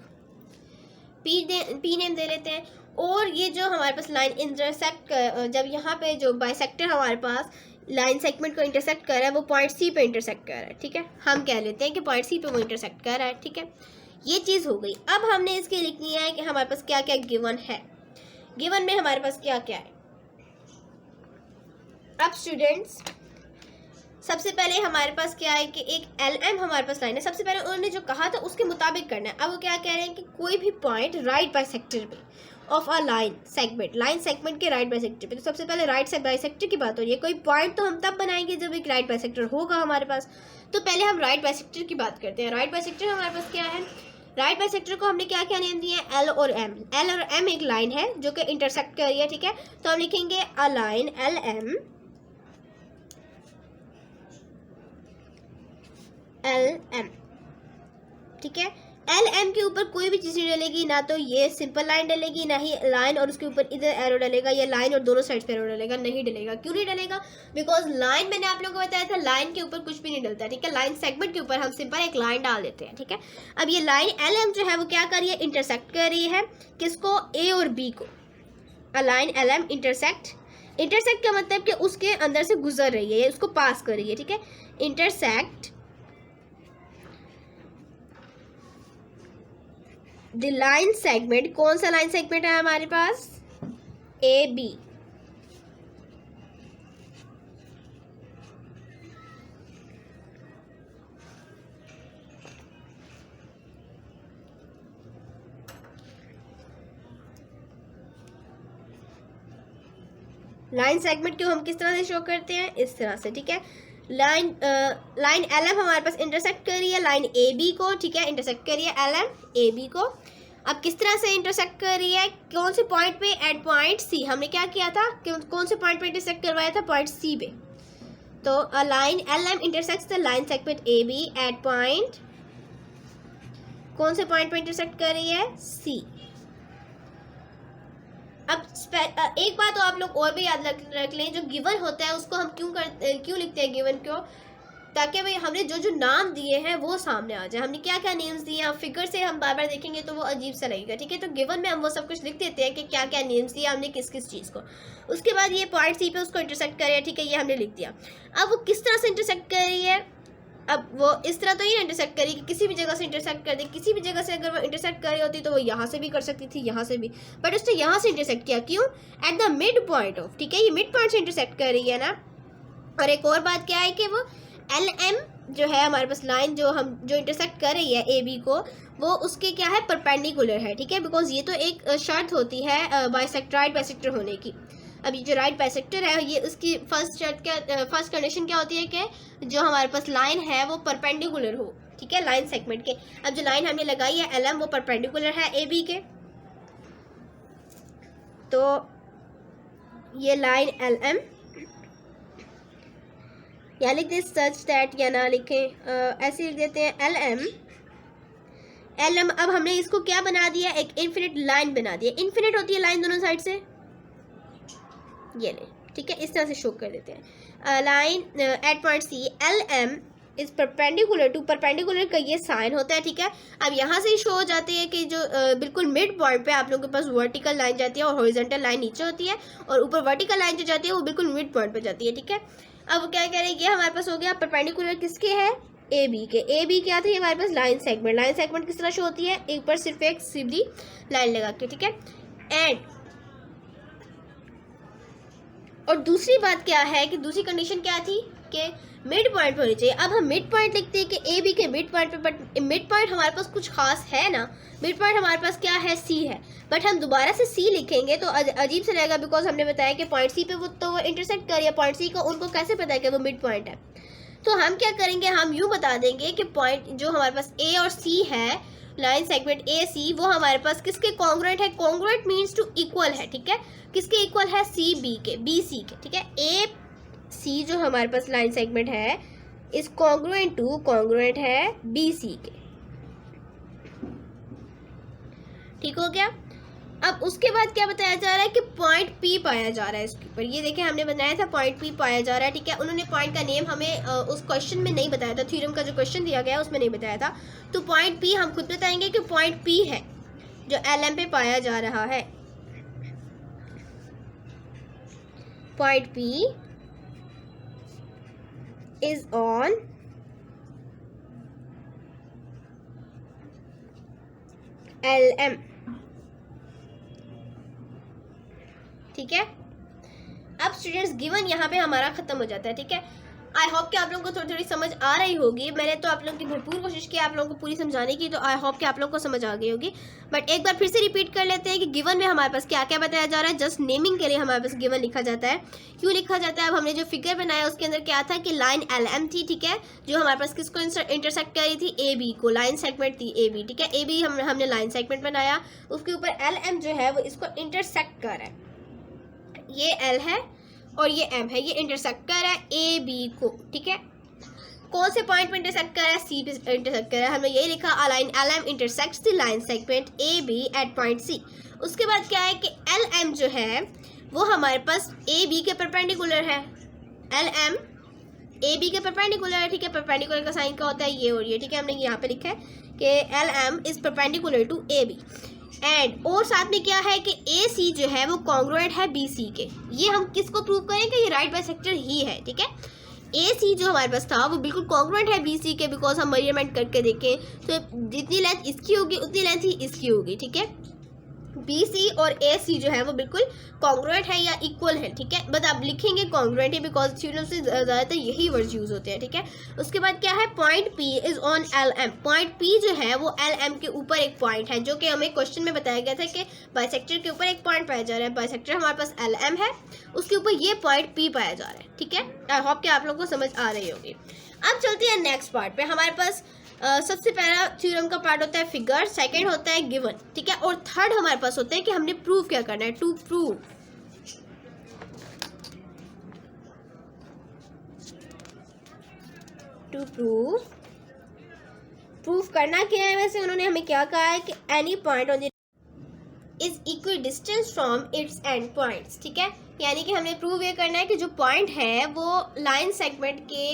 P name दे लेते हैं। और ये जो हमारे पास लाइन इंटरसेक्ट, जब यहाँ पे जो बाइसेक्टर हमारे पास लाइन सेगमेंट को इंटरसेक्ट कर रहा है वो पॉइंट सी पे इंटरसेक्ट कर रहा है, ठीक है, हम कह लेते हैं कि पॉइंट सी पे वो इंटरसेक्ट कर रहा है, ठीक है, ये चीज़ हो गई। अब हमने इसके लिखनी है कि हमारे पास क्या क्या गिवन है, गिवन में हमारे पास क्या क्या है। अब स्टूडेंट्स सबसे पहले हमारे पास क्या है कि एक LM हमारे पास लाइन है, सबसे पहले उन्होंने जो कहा था उसके मुताबिक करना है। अब वो क्या कह रहे हैं कि कोई भी पॉइंट राइट बाइसेक्टर पे ऑफ अ लाइन सेगमेंट के राइट बाइसेक्टर पे, तो सबसे पहले राइट बाइसेक्टर की बात हो रही है। कोई पॉइंट तो हम तब बनाएंगे जब एक राइट बाइसेक्टर होगा हमारे पास, तो पहले हम राइट बाइसेक्टर की बात करते हैं। राइट बाइसेक्टर हमारे पास क्या है, राइट बाइसेक्टर को हमने क्या क्या नेम दिए हैं, L और M एक लाइन है जो कि इंटरसेक्ट कर रही है, ठीक है, तो हम लिखेंगे अ लाइन LM, ठीक है। LM के ऊपर कोई भी चीज़ नहीं डलेगी, ना तो ये सिंपल लाइन डलेगी, ना ही लाइन और उसके ऊपर इधर एरो डलेगा, या लाइन और दोनों साइड पे एरो डलेगा, नहीं डलेगा। क्यों नहीं डलेगा, बिकॉज लाइन मैंने आप लोगों को बताया था लाइन के ऊपर कुछ भी नहीं डलता, ठीक है, लाइन सेगमेंट के ऊपर हम सिंपल एक लाइन डाल देते हैं, ठीक है। अब ये लाइन LM जो है वो क्या कर रही है, इंटरसेक्ट कर रही है किसको, A और B को। अ लाइन LM इंटरसेक्ट का मतलब कि उसके अंदर से गुजर रही है, उसको पास कर रही है, ठीक है, इंटरसेक्ट द लाइन सेगमेंट। कौन सा लाइन सेगमेंट है हमारे पास, AB। लाइन सेगमेंट को हम किस तरह से शो करते हैं, इस तरह से, ठीक है। लाइन LM हमारे पास इंटरसेक्ट कर रही है लाइन AB को, ठीक है, इंटरसेक्ट कर रही है LM AB को। अब किस तरह से इंटरसेक्ट कर रही है, कौन से पॉइंट पे, एट पॉइंट C। हमने क्या किया था, कौन से पॉइंट पे इंटरसेक्ट करवाया था, पॉइंट C पे। तो line LM intersects the line segment AB at point, कौन से पॉइंट पे इंटरसेक्ट कर रही है, C। अब एक बात तो आप लोग और भी याद रख लें, जो गिवन होता है उसको हम क्यों लिखते हैं गिवन को, ताकि भाई हमने जो जो नाम दिए हैं वो सामने आ जाए। हमने क्या क्या नेम्स दिए हैं, फिगर से हम बार बार देखेंगे तो वो अजीब सा लगेगा, ठीक है, तो गिवन में हम वो सब कुछ लिख देते हैं कि क्या क्या नेम्स दिया हमने किस किस चीज़ को। उसके बाद ये पॉइंट C पे उसको इंटरसेक्ट कर रही है, ठीक है, ये हमने लिख दिया। अब वो किस तरह से इंटरसेक्ट कर रही है, अब वो इस तरह तो ही इंटरसेक्ट करी कि किसी भी जगह से इंटरसेक्ट कर दे, किसी भी जगह से अगर वो इंटरसेक्ट कर रही होती तो वो यहाँ से भी कर सकती थी, यहाँ से भी, बट उसने यहाँ से इंटरसेक्ट किया, क्यों, at the mid point of, ठीक है, ये मिड पॉइंट से इंटरसेक्ट कर रही है ना। और एक और बात क्या है कि वो LM जो है हमारे पास लाइन जो इंटरसेक्ट कर रही है AB को, वो उसके क्या है, परपेंडिकुलर है, ठीक है, बिकॉज ये तो एक शर्त होती है राइट बाइसेक्टर होने की। अब ये जो राइट बाइसेक्टर है, ये उसकी फर्स्ट कंडीशन क्या होती है कि जो हमारे पास लाइन है वो परपेंडिकुलर हो, ठीक है, लाइन सेगमेंट के। अब जो लाइन हमने लगाई है LM वो परपेंडिकुलर है AB के, तो ये लाइन LM या लिख दे सच दैट, या ना लिखें, ऐसे लिख देते हैं LM। अब हमने इसको क्या बना दिया, एक इन्फिनिट लाइन बना दिया। इन्फिनिट होती है लाइन दोनों साइड से, ये ले, ठीक है, इस तरह से शो कर देते हैं। Line at point C LM is perpendicular to, perpendicular का ये साइन होता है, ठीक है। अब यहाँ से ही शो हो जाते हैं कि जो बिल्कुल मिड पॉइंट पे आप लोगों के पास वर्टिकल लाइन जाती है और हॉरिजॉन्टल लाइन नीचे होती है, और ऊपर वर्टिकल लाइन जो जाती है वो बिल्कुल मिड पॉइंट पे जाती है, ठीक है। अब क्या कह रहे हैं, ये हमारे पास हो गया परपेंडिकुलर किसके है, AB के। AB क्या थी हमारे पास, लाइन सेगमेंट किस तरह शो होती है, एक पर सिर्फ एक सीधी लाइन लगा के, ठीक है। एंड और दूसरी बात क्या है कि दूसरी कंडीशन क्या थी कि मिड पॉइंट होनी चाहिए। अब हम मिड पॉइंट लिखते हैं कि AB के मिड पॉइंट पे, बट मिड पॉइंट हमारे पास कुछ खास है ना, मिड पॉइंट हमारे पास क्या है, C है, बट हम दोबारा से C लिखेंगे तो अजीब से रहेगा, बिकॉज हमने बताया कि पॉइंट C पे वो इंटरसेक्ट कर रही है पॉइंट C को, उनको कैसे पता है कि वो मिड पॉइंट है। तो हम क्या करेंगे, हम यूँ बता देंगे कि पॉइंट जो हमारे पास A और C है, लाइन सेगमेंट AC, वो हमारे पास किसके कॉन्ग्रुएंट है, कॉन्ग्रुएंट मीन्स टू इक्वल है, ठीक है, किसके इक्वल है, CB के, BC के, ठीक है। AC जो हमारे पास लाइन सेगमेंट है इस कॉन्ग्रुएंट है BC के। ठीक हो गया। अब उसके बाद क्या बताया जा रहा है कि पॉइंट पी पाया जा रहा है इसके ऊपर। ये देखें हमने बनाया था पॉइंट पी पाया जा रहा है, ठीक है। उन्होंने पॉइंट का नेम हमें उस क्वेश्चन में नहीं बताया था, थ्योरम का जो क्वेश्चन दिया गया उसमें नहीं बताया था। तो पॉइंट पी हम खुद बताएंगे कि पॉइंट पी है जो LM पे पाया जा रहा है। Point P is on LM, ठीक है। अब स्टूडेंट्स गिवन यहाँ पे हमारा खत्म हो जाता है, ठीक है। आई होप कि आप लोगों को थोड़ी थोड़ी समझ आ रही होगी। मैंने तो आप लोगों की भरपूर कोशिश की आप लोगों को पूरी समझाने की, तो आई होप कि आप लोगों को समझ आ गई होगी। बट एक बार फिर से रिपीट कर लेते हैं कि गिवन में हमारे पास क्या क्या बताया जा रहा है। जस्ट नेमिंग के लिए हमारे पास गिवन लिखा जाता है। क्यों लिखा जाता है? अब हमने जो फिगर बनाया उसके अंदर क्या था कि लाइन LM थी, ठीक है, जो हमारे पास किसको इंटरसेक्ट कर रही थी? AB को। लाइन सेगमेंट थी AB, ठीक है। AB हमने लाइन सेगमेंट बनाया, उसके ऊपर LM जो है वो इसको इंटरसेक्ट कर रहा है। ये L है और ये M है, ये इंटरसेक्ट कर रहा है AB को, ठीक है। कौन से पॉइंट पे इंटरसेक्ट कर रहा है? C पे इंटरसेक्ट कर रहा है। हमने यही लिखा a line LM intersects the line segment AB at point C। उसके बाद क्या है कि LM जो है वो हमारे पास AB के परपेंडिकुलर है। LM AB के परपेंडिकुलर है, ठीक है। परपेंडिकुलर का साइन क्या होता है? ये और ये, ठीक है। हमने यहाँ पे लिखा है कि LM is perpendicular to AB and, और साथ में क्या है कि AC जो है वो कॉन्ग्रुएंट है BC के। ये हम किसको प्रूव करेंगे? ये राइट बाइसेक्टर ही है, ठीक है। AC जो हमारे पास था वो बिल्कुल कॉन्ग्रुएंट है BC के, बिकॉज हम मेजरमेंट करके देखें तो जितनी लेंथ इसकी होगी उतनी लेंथ ही इसकी होगी, ठीक है। BC और AC जो है वो बिल्कुल कॉन्ग्रुएंट है या इक्वल है, ठीक है। बट आप लिखेंगे कॉन्ग्रुएंट है बिकॉज थ्योरम से ज़्यादातर यही वर्ड्स यूज होते हैं, ठीक है। उसके बाद क्या है? Point P is on LM। Point P जो है वो LM के ऊपर एक पॉइंट है, जो कि हमें क्वेश्चन में बताया गया था कि बाइसेक्टर के ऊपर एक पॉइंट पाया जा रहा है। बाइसेक्टर हमारे पास LM है, उसके ऊपर ये पॉइंट P पाया जा रहा है, ठीक है। आई होप कि आप लोगों को समझ आ रही होगी। अब चलते हैं नेक्स्ट पार्ट पे। हमारे पास सबसे पहला थ्योरम का पार्ट होता है फिगर, सेकंड होता है गिवन, ठीक है, और थर्ड हमारे पास होता है कि हमने प्रूव क्या करना है। टू प्रूव करना क्या है? वैसे उन्होंने हमें क्या कहा है कि any point on the is equal distance from its and points, ठीक है। यानी कि हमने प्रूव ये करना है कि जो पॉइंट है वो लाइन सेगमेंट के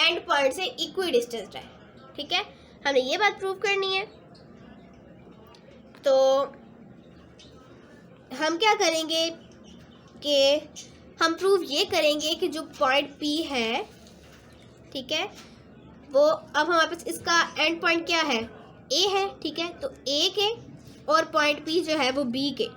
एंड पॉइंट से इक्वल डिस्टेंस है, ठीक है। हमने ये बात प्रूव करनी है। तो हम क्या करेंगे कि हम प्रूव ये करेंगे कि जो पॉइंट P है, ठीक है, वो अब हमारे पास इसका एंड पॉइंट क्या है? A है, ठीक है। तो A के और पॉइंट P जो है वो B के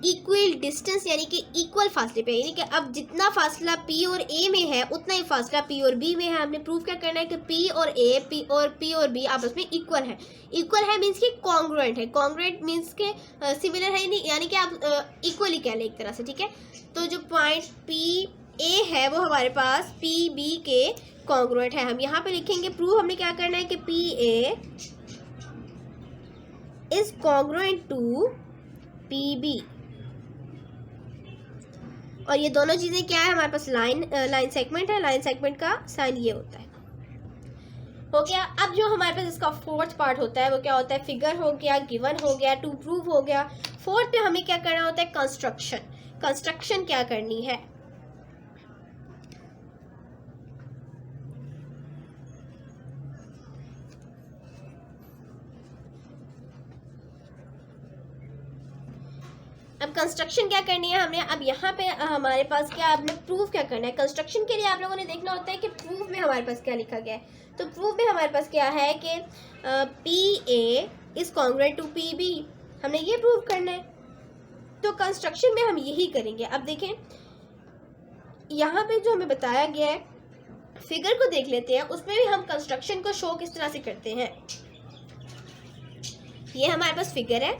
इक्वल डिस्टेंस यानी कि इक्वल फासले पे, यानी कि अब जितना फासला P और A में है उतना ही फासला P और B में है। हमने प्रूव क्या करना है कि P और A, P और B आपस में इक्वल है। इक्वल है मीन्स कि कॉन्ग्रुएंट है। कॉन्ग्रुएंट मीन्स के सिमिलर है नहीं, यानी कि आप इक्वली कह लें एक तरह से, ठीक है। तो जो पॉइंट P A है वो हमारे पास P B के कॉन्ग्रुएंट है। हम यहाँ पे लिखेंगे प्रूव हमने क्या करना है कि P A is congruent to P B, और ये दोनों चीज़ें क्या है? हमारे पास लाइन सेगमेंट है। लाइन सेगमेंट का साइन ये होता है, हो गया। अब जो हमारे पास इसका फोर्थ पार्ट होता है वो क्या होता है? फिगर हो गया, गिवन हो गया, टू प्रूव हो गया। फोर्थ पे हमें क्या करना होता है? कंस्ट्रक्शन। कंस्ट्रक्शन क्या करनी है? अब कंस्ट्रक्शन क्या करनी है हमने? अब यहाँ पे हमारे पास क्या आपने प्रूफ क्या करना है? कंस्ट्रक्शन के लिए आप लोगों ने देखना होता है कि प्रूफ में हमारे पास क्या लिखा गया है। तो प्रूफ में हमारे पास क्या है कि PA is congruent to PB, हमने ये प्रूव करना है। तो कंस्ट्रक्शन में हम यही करेंगे। अब देखें यहाँ पे जो हमें बताया गया है, फिगर को देख लेते हैं, उसमें भी हम कंस्ट्रक्शन को शो किस तरह से करते हैं। ये हमारे पास फिगर है,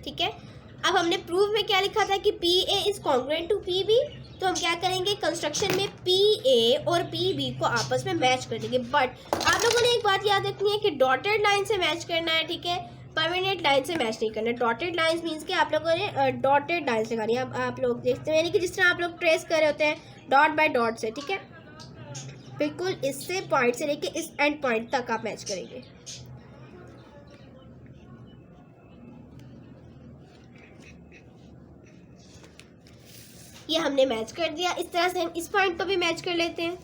ठीक है। अब हमने प्रूफ में क्या लिखा था कि PA is congruent to PB, तो हम क्या करेंगे? कंस्ट्रक्शन में PA और PB को आपस में मैच कर देंगे। बट आप लोगों ने एक बात याद रखनी है कि डॉटेड लाइन से मैच करना है, ठीक है, परमानेंट लाइन से मैच नहीं करना। डॉटेड लाइंस मीन्स कि आप लोगों ने डॉटेड लाइंस लगानी है। आप लोग देखते हैं यानी कि जिस तरह आप लोग ट्रेस कर रहे होते हैं डॉट बाय डॉट से, ठीक है, बिल्कुल इससे पॉइंट से लेके इस एंड पॉइंट तक आप मैच करेंगे। ये हमने मैच कर दिया। इस तरह से हम इस पॉइंट को भी मैच कर लेते हैं।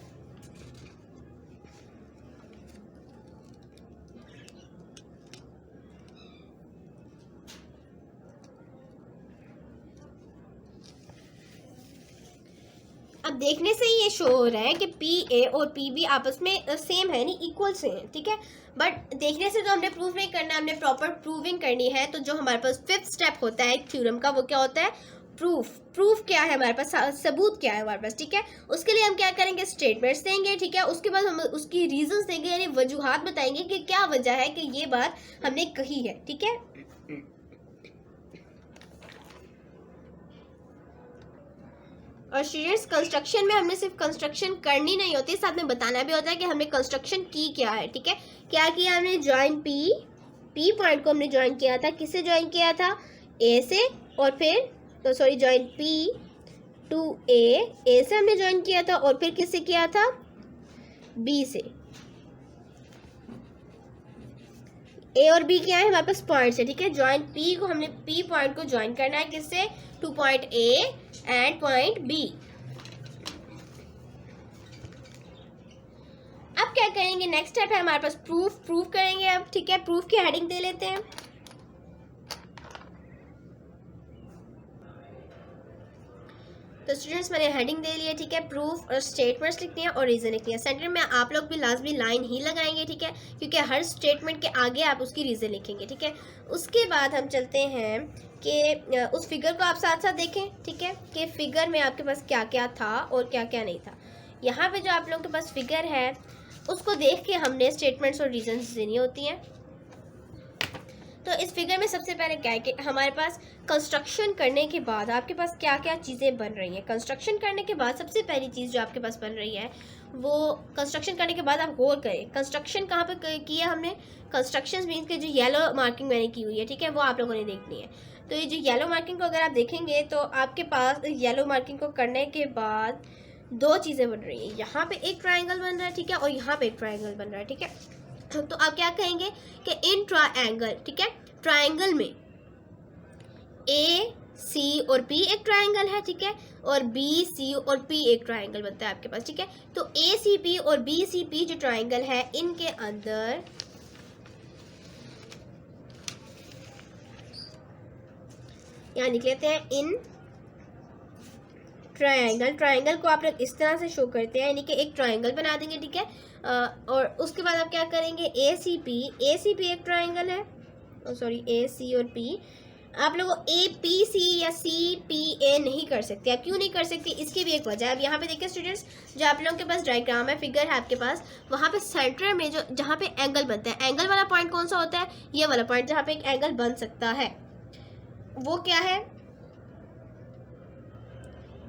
अब देखने से ये शो हो रहा है कि पी ए और पी बी आपस में सेम है, नहीं इक्वल से हैं, ठीक है। बट देखने से तो हमने प्रूव नहीं करना, हमने प्रॉपर प्रूविंग करनी है। तो जो हमारे पास फिफ्थ स्टेप होता है एक थ्योरम का, वो क्या होता है? प्रूफ। प्रूफ क्या है हमारे पास? सबूत क्या है हमारे पास, ठीक है। उसके लिए हम क्या करेंगे? स्टेटमेंट्स देंगे, ठीक है। उसके बाद हम उसकी रीजंस देंगे, यानी वजूहात बताएंगे कि क्या वजह है कि ये बात हमने कही है, ठीक है। और स्टूडेंट्स, कंस्ट्रक्शन में हमने सिर्फ कंस्ट्रक्शन करनी नहीं होती, साथ में बताना भी होता है कि हमने कंस्ट्रक्शन की क्या है, ठीक है। क्या किया हमने? ज्वाइन पी पॉइंट को हमने ज्वाइन किया था। किससे ज्वाइन किया था? ए से, और फिर तो सॉरी ज्वाइन पी टू ए से हमने ज्वाइन किया था, और फिर किससे किया था? बी से। ए और बी क्या है हमारे पास? पॉइंट से, ठीक है। ज्वाइन पी को हमने पी पॉइंट को ज्वाइन करना है किससे? To point A and point B. अब क्या करेंगे? नेक्स्ट स्टेप है हमारे पास प्रूफ करेंगे अब, ठीक है। प्रूफ की हेडिंग दे लेते हैं। तो स्टूडेंट्स, मैंने हेडिंग दे ली है, ठीक है। प्रूफ और स्टेटमेंट्स लिखनी है और रीजन लिखनी है। सेंटर में आप लोग भी लाजमी लाइन ही लगाएंगे, ठीक है, क्योंकि हर स्टेटमेंट के आगे आप उसकी रीजन लिखेंगे, ठीक है। उसके बाद हम चलते हैं कि उस फिगर को आप साथ साथ देखें, ठीक है, कि फिगर में आपके पास क्या क्या था और क्या क्या नहीं था। यहाँ पे जो आप लोगों के पास फिगर है उसको देख के हमने स्टेटमेंट्स और रीजन्स देनी होती हैं। तो इस फिगर में सबसे पहले क्या है कि हमारे पास कंस्ट्रक्शन करने के बाद आपके पास क्या क्या चीज़ें बन रही हैं। कंस्ट्रक्शन करने के बाद सबसे पहली चीज़ जो आपके पास बन रही है वो कंस्ट्रक्शन करने के बाद आप गौर करें। कंस्ट्रक्शन कहाँ पे किया हमने? कंस्ट्रक्शन मीन्स के जो येलो मार्किंग मैंने की हुई है, ठीक है, वो आप लोगों ने देखनी है। तो ये जो येलो मार्किंग को अगर आप देखेंगे तो आपके पास येलो मार्किंग को करने के बाद दो चीज़ें बन रही हैं। यहाँ पे एक ट्राइंगल बन रहा है, ठीक है, और यहाँ पे एक ट्राइंगल बन रहा है, ठीक है। तो आप क्या कहेंगे कि इन ट्राइंगल, ठीक है, ट्राइंगल में ए सी और पी एक ट्राइंगल है, ठीक है, और बी सी और पी एक ट्राइंगल बनता है आपके पास, ठीक है। तो ए सी पी और बी सी पी जो ट्राइंगल है इनके अंदर यहाँ लिख लेते हैं इन ट्राइंगल को आप लोग इस तरह से शो करते हैं, यानी कि एक ट्राइंगल बना देंगे, ठीक है। और उसके बाद आप क्या करेंगे? ए सी पी एक ट्राइंगल है, सॉरी ए सी और पी। आप लोगों ए पी सी या सी पी ए नहीं कर सकते। आप क्यों नहीं कर सकते? इसकी भी एक वजह है। अब यहाँ पे देखिए स्टूडेंट्स, जो आप लोगों के पास डायग्राम है, फिगर है आपके पास, वहाँ पे सेंटर में जो जहाँ पे एंगल बनता है, एंगल वाला पॉइंट कौन सा होता है? ये वाला पॉइंट जहाँ पे एक एंगल बन सकता है, वो क्या है?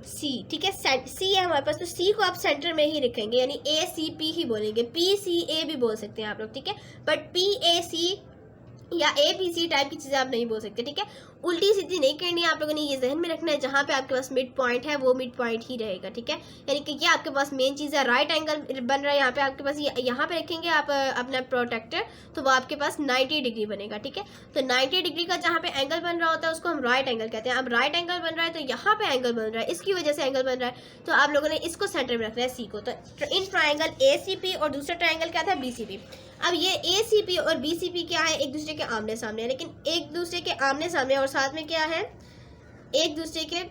सी, ठीक है, सी है हमारे पास। तो सी को आप सेंटर में ही रखेंगे, यानी ए सी पी ही बोलेंगे। पी सी ए भी बोल सकते हैं आप लोग, ठीक है, बट पी ए सी या ए पी सी टाइप की चीज़ें आप नहीं बोल सकते, ठीक है। उल्टी सीधी नहीं करनी है, आप लोगों ने ये जहन में रखना है जहाँ पे आपके पास मिड पॉइंट है वो मिड पॉइंट ही रहेगा, ठीक है। यानी कि ये आपके पास मेन चीज़ है। राइट एंगल बन रहा है यहाँ पे आपके पास, यहाँ पे रखेंगे आप अपना प्रोटेक्टर, तो वो आपके पास 90 डिग्री बनेगा, ठीक है। तो 90 डिग्री का जहाँ पे एंगल बन रहा होता है उसको हम राइट एंगल कहते हैं। अब राइट एंगल बन रहा है तो यहाँ पे एंगल बन रहा है, इसकी वजह से एंगल बन रहा है, तो आप लोगों ने इसको सेंटर में रखना है, सी को। तो in triangle A C P और दूसरा ट्राइंगल क्या था? B C P. अब ये ए सी पी और बी सी पी क्या है? एक दूसरे के आमने सामने है, लेकिन एक दूसरे के आमने सामने और साथ में क्या है? एक दूसरे के,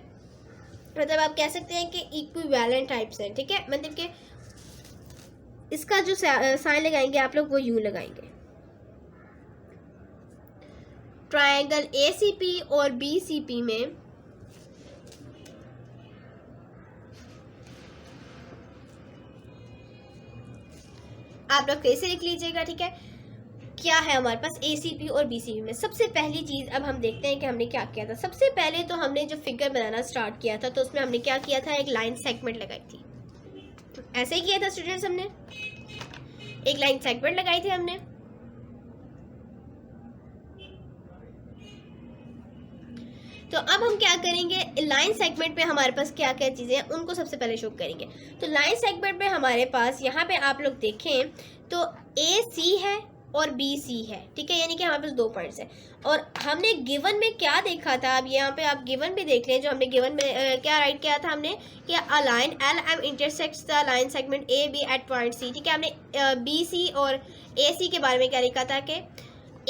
मतलब आप कह सकते हैं कि इक्विवेलेंट टाइप्स हैं, ठीक है। मतलब कि इसका जो साइन लगाएंगे आप लोग वो यूं लगाएंगे। ट्राइंगल ए सी पी और बी सी पी में आप लोग कैसे लिख लीजिएगा, ठीक है। क्या है हमारे पास ए सी पी और बी सी पी में? सबसे पहली चीज़ अब हम देखते हैं कि हमने क्या किया था। सबसे पहले तो हमने जो फिगर बनाना स्टार्ट किया था तो उसमें हमने क्या किया था? एक लाइन सेगमेंट लगाई थी। ऐसे ही किया था स्टूडेंट्स, हमने एक लाइन सेगमेंट लगाई थी हमने। तो अब हम क्या करेंगे? लाइन सेगमेंट पे हमारे पास क्या क्या चीज़ें हैं उनको सबसे पहले शो करेंगे। तो लाइन सेगमेंट पे हमारे पास यहाँ पे आप लोग देखें तो ए सी है, और बी सी है, ठीक है, यानी कि हमारे पास 2 पॉइंट्स हैं। और हमने गिवन में क्या देखा था, अब यहाँ पे आप गिवन भी देख लें, जो हमने गिवन में क्या राइट किया था हमने, कि a line L M intersects the line segment A B at point C, ठीक है। हमने बी सी और ए सी के बारे में क्या लिखा था कि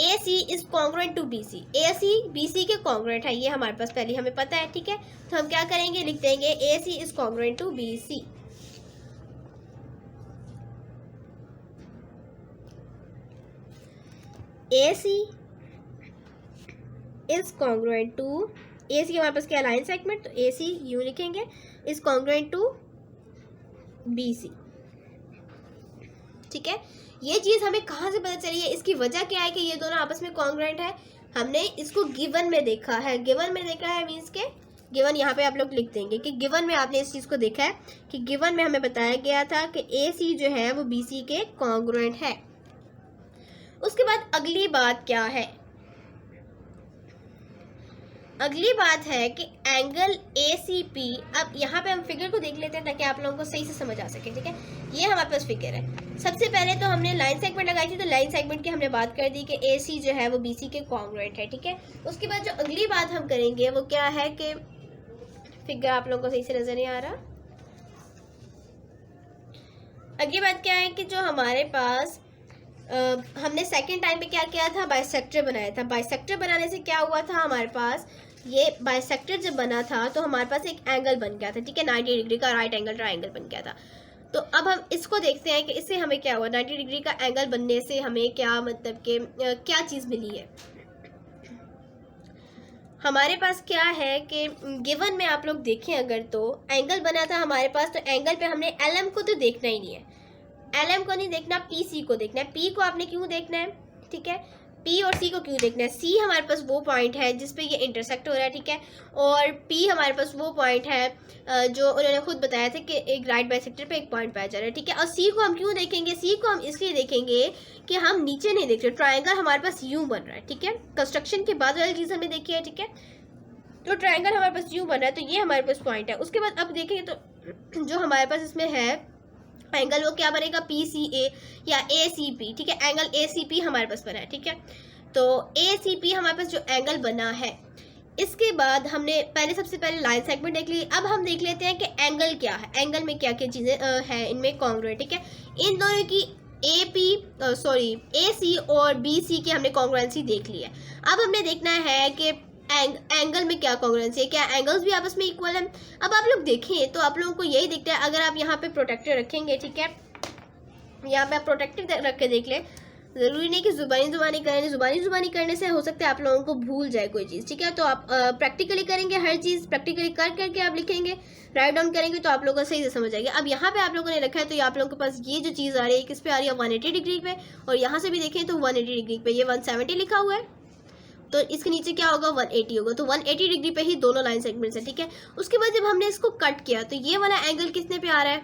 A C is congruent to B C, A C B C के कॉन्ग्रुएंट है, ये हमारे पास पहले हमें पता है, ठीक है। तो हम क्या करेंगे, लिख देंगे A C is congruent to B C. A C is congruent to, A C हमारे पास क्या लाइन सेगमेंट, तो ए सी यूँ लिखेंगे, is congruent to B C, ठीक है। ये चीज़ हमें कहाँ से पता चली है, इसकी वजह क्या है कि ये दोनों आपस में कॉन्ग्रुएंट है, हमने इसको गिवन में देखा है। गिवन में देखा है मीन्स के गिवन यहाँ पे आप लोग लिख देंगे कि गिवन में आपने इस चीज़ को देखा है कि गिवन में हमें बताया गया था कि ए सी जो है वो बी सी के कॉन्ग्रुएंट है। उसके बाद अगली बात क्या है, अगली बात है कि एंगल ए सी पी। अब यहाँ पे हम फिगर को देख लेते हैं ताकि आप लोगों को सही से समझ आ सके, ठीक है। ये हमारे पास फिगर है। सबसे पहले तो हमने लाइन सेगमेंट लगाई थी, तो लाइन सेगमेंट की हमने बात कर दी कि ए सी जो है वो बी सी के कॉन्ग्रुएंट है, ठीक है। उसके बाद जो अगली बात हम करेंगे वो क्या है कि फिगर आप लोगों को सही से नजर नहीं आ रहा। अगली बात क्या है कि जो हमारे पास हमने सेकेंड टाइम पे क्या किया था, बाइसेक्टर बनाया था। बाइसेक्टर बनाने से क्या हुआ था, हमारे पास ये बाइसेक्टर जब बना था तो हमारे पास एक एंगल बन गया था, ठीक है, 90 डिग्री का राइट एंगल ट्रायंगल बन गया था। तो अब हम इसको देखते हैं कि इससे हमें क्या हुआ, 90 डिग्री का एंगल बनने से हमें क्या मतलब कि क्या चीज़ मिली है। हमारे पास क्या है कि गिवन में आप लोग देखें अगर, तो एंगल बना था हमारे पास, तो एंगल पे हमने एल एम को तो देखना ही नहीं है, एल एम को नहीं देखना, पी सी को देखना है। पी को आपने क्यों देखना है, ठीक है, पी और सी को क्यों देखना है, सी हमारे पास वो पॉइंट है जिस पे ये इंटरसेक्ट हो रहा है, ठीक है, और पी हमारे पास वो पॉइंट है जो उन्होंने खुद बताया था कि एक राइट बाइसेक्टर पे एक पॉइंट पाया जा रहा है, ठीक है। और सी को हम क्यों देखेंगे, सी को हम इसलिए देखेंगे कि हम नीचे नहीं देख रहे, ट्रायंगल हमारे पास यूँ बन रहा है, ठीक है, कंस्ट्रक्शन के बाद वाली चीज़ हमने देखी है, ठीक है। तो ट्रायंगल हमारे पास यूँ बन रहा है, तो ये हमारे पास पॉइंट है। उसके बाद अब देखेंगे तो जो हमारे पास इसमें है एंगल, वो क्या बनेगा, पी सी ए या ए सी पी, ठीक है। एंगल ए सी पी हमारे पास बना है, ठीक है। तो ए सी पी हमारे पास जो एंगल बना है, इसके बाद हमने सबसे पहले लाइन सेगमेंट देख ली। अब हम देख लेते हैं कि एंगल क्या है, एंगल में क्या क्या चीज़ें हैं इनमें कॉन्ग्रुएंट, ठीक है। इन दोनों की ए सी और बी सी की हमने कॉन्ग्रुएंसी देख ली है। अब हमने देखना है कि एंगल में क्या कॉन्ग्रुएंसी है, क्या एंगल्स भी आपस में इक्वल हैं। अब आप लोग देखें तो आप लोगों को यही दिखता है, अगर आप यहाँ पे प्रोटेक्टर रखेंगे, ठीक है, यहाँ पे आप प्रोटेक्टर रख के देख लें, ज़रूरी नहीं कि जुबानी करने से हो सकता है आप लोगों को भूल जाए कोई चीज़, ठीक है। तो आप प्रैक्टिकली करेंगे, हर चीज़ प्रैक्टिकली करके आप लिखेंगे, राइट डाउन करेंगे, तो आप लोगों को सही से समझ आएगी। अब यहाँ पे आप लोगों ने रखा है, तो ये आप लोगों के पास ये जो चीज़ आ रही है किस पे आ रही है, 180 डिग्री पे, और यहाँ से भी देखें तो 180 डिग्री पे, ये 170 लिखा हुआ है, तो इसके नीचे क्या होगा, 180 होगा। तो 180 डिग्री पे ही दोनों लाइन सेगमेंट्स है, ठीक है। उसके बाद जब हमने इसको कट किया तो ये वाला एंगल कितने पे आ रहा है,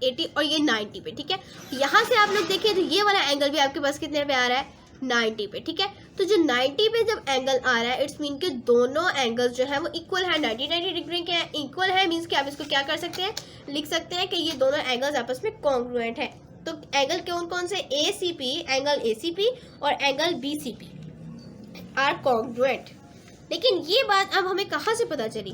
80, और ये 90 पे, ठीक है। यहाँ से आप लोग देखिए तो ये वाला एंगल भी आपके पास कितने पे आ रहा है, 90 पे, ठीक है। तो जो 90 पे जब एंगल आ रहा है, इट्स मीन के दोनों एंगल्स जो है वो इक्वल है, 90 डिग्री के इक्वल है, मीन्स कि आप इसको क्या कर सकते हैं, लिख सकते हैं कि ये दोनों एंगल्स आपस में कॉन्ग्रुएंट है। तो एंगल कौन से, A C P, angle A C P और angle B C P are congruent. लेकिन ये बात अब हमें कहाँ से पता चली,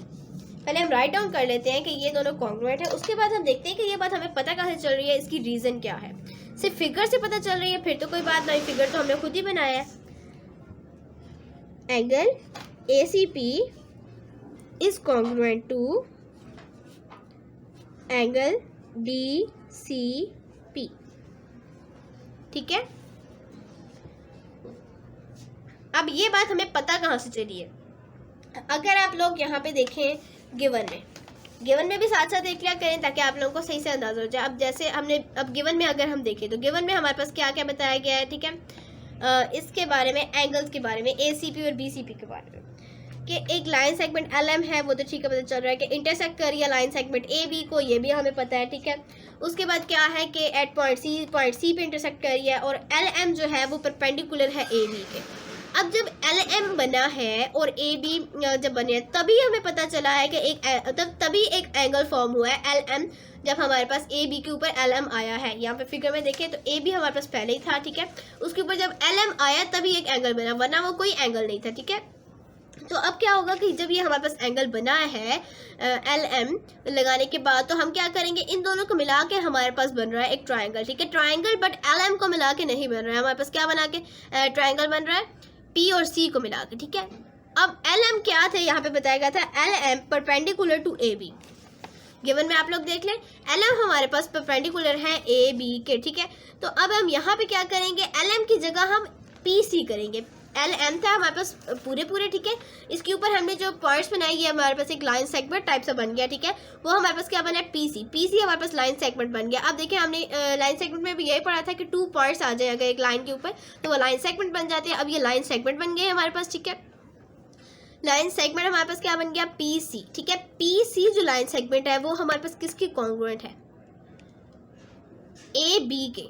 पहले हम राइट डाउन कर लेते हैं कि ये दोनों कॉन्ग्रुएंट है। उसके बाद हम देखते हैं कि ये बात हमें पता कहाँ से चल रही है, इसकी रीज़न क्या है। सिर्फ फिगर से पता चल रही है फिर तो कोई बात नहीं, फिगर तो हमने खुद ही बनाया है। Angle A C P is congruent to angle D C P, ठीक है। अब ये बात हमें पता कहाँ से चली है, अगर आप लोग यहाँ पे देखें गिवन में भी साथ साथ देख लिया करें ताकि आप लोगों को सही से अंदाजा हो जाए। अब जैसे हमने अब गिवन में अगर हम देखें तो गिवन में हमारे पास क्या क्या बताया गया है, ठीक है। इसके बारे में, एंगल्स के बारे में, ए सी पी और बी सी पी के बारे में, कि एक लाइन सेगमेंट एल एम है, वो तो ठीक है पता चल रहा है कि इंटरसेक्ट कर रही है लाइन सेगमेंट ए बी को, ये भी हमें पता है, ठीक है। उसके बाद क्या है कि एट पॉइंट सी पे इंटरसेक्ट कर रही है, और एल एम जो है वो परपेंडिकुलर है ए बी के, अब जब एल एम बना है और ए बी जब बने तभी हमें पता चला है कि तभी एक एंगल फॉर्म हुआ है एल एम, जब हमारे पास ए बी के ऊपर एल एम आया है। यहाँ पे फिगर में देखें तो ए बी हमारे पास पहले ही था, ठीक है, उसके ऊपर जब एल एम आया तभी एक एंगल बना, वरना वो कोई एंगल नहीं था, ठीक है। तो अब क्या होगा कि जब ये हमारे पास एंगल बना है एल एम लगाने के बाद, तो हम क्या करेंगे, इन दोनों को मिला के हमारे पास बन रहा है एक ट्राइंगल, ठीक है, ट्राइंगल, बट एल एम को मिला के नहीं बन रहा है, हमारे पास क्या बना के ट्राइंगल बन रहा है, पी और सी को मिला के, ठीक है। अब एल एम क्या थे, यहाँ पे बताया गया था L M perpendicular to A B, given में आप लोग देख लें, एल एम हमारे पास परपेंडिकुलर है ए बी के, ठीक है। तो अब हम यहाँ पे क्या करेंगे, एल एम की जगह हम पी सी करेंगे। एल एम था हमारे पास पूरे, ठीक है, इसके ऊपर हमने जो पॉइंट्स बनाई है हमारे पास एक लाइन सेगमेंट टाइप सा बन गया, ठीक है, वो हमारे पास क्या बना है, पी सी हमारे पास लाइन सेगमेंट बन गया। अब देखिए हमने लाइन सेगमेंट में भी यही पढ़ा था कि 2 पॉइंट्स आ जाए अगर एक लाइन के ऊपर तो वो लाइन सेगमेंट बन जाते हैं। अब ये लाइन सेगमेंट बन गए हमारे पास, ठीक है, लाइन सेगमेंट हमारे पास क्या बन गया, पी सी, ठीक है। पी सी जो लाइन सेगमेंट है वो हमारे पास किसकी कॉन्ग्रुएंट है, ए बी के,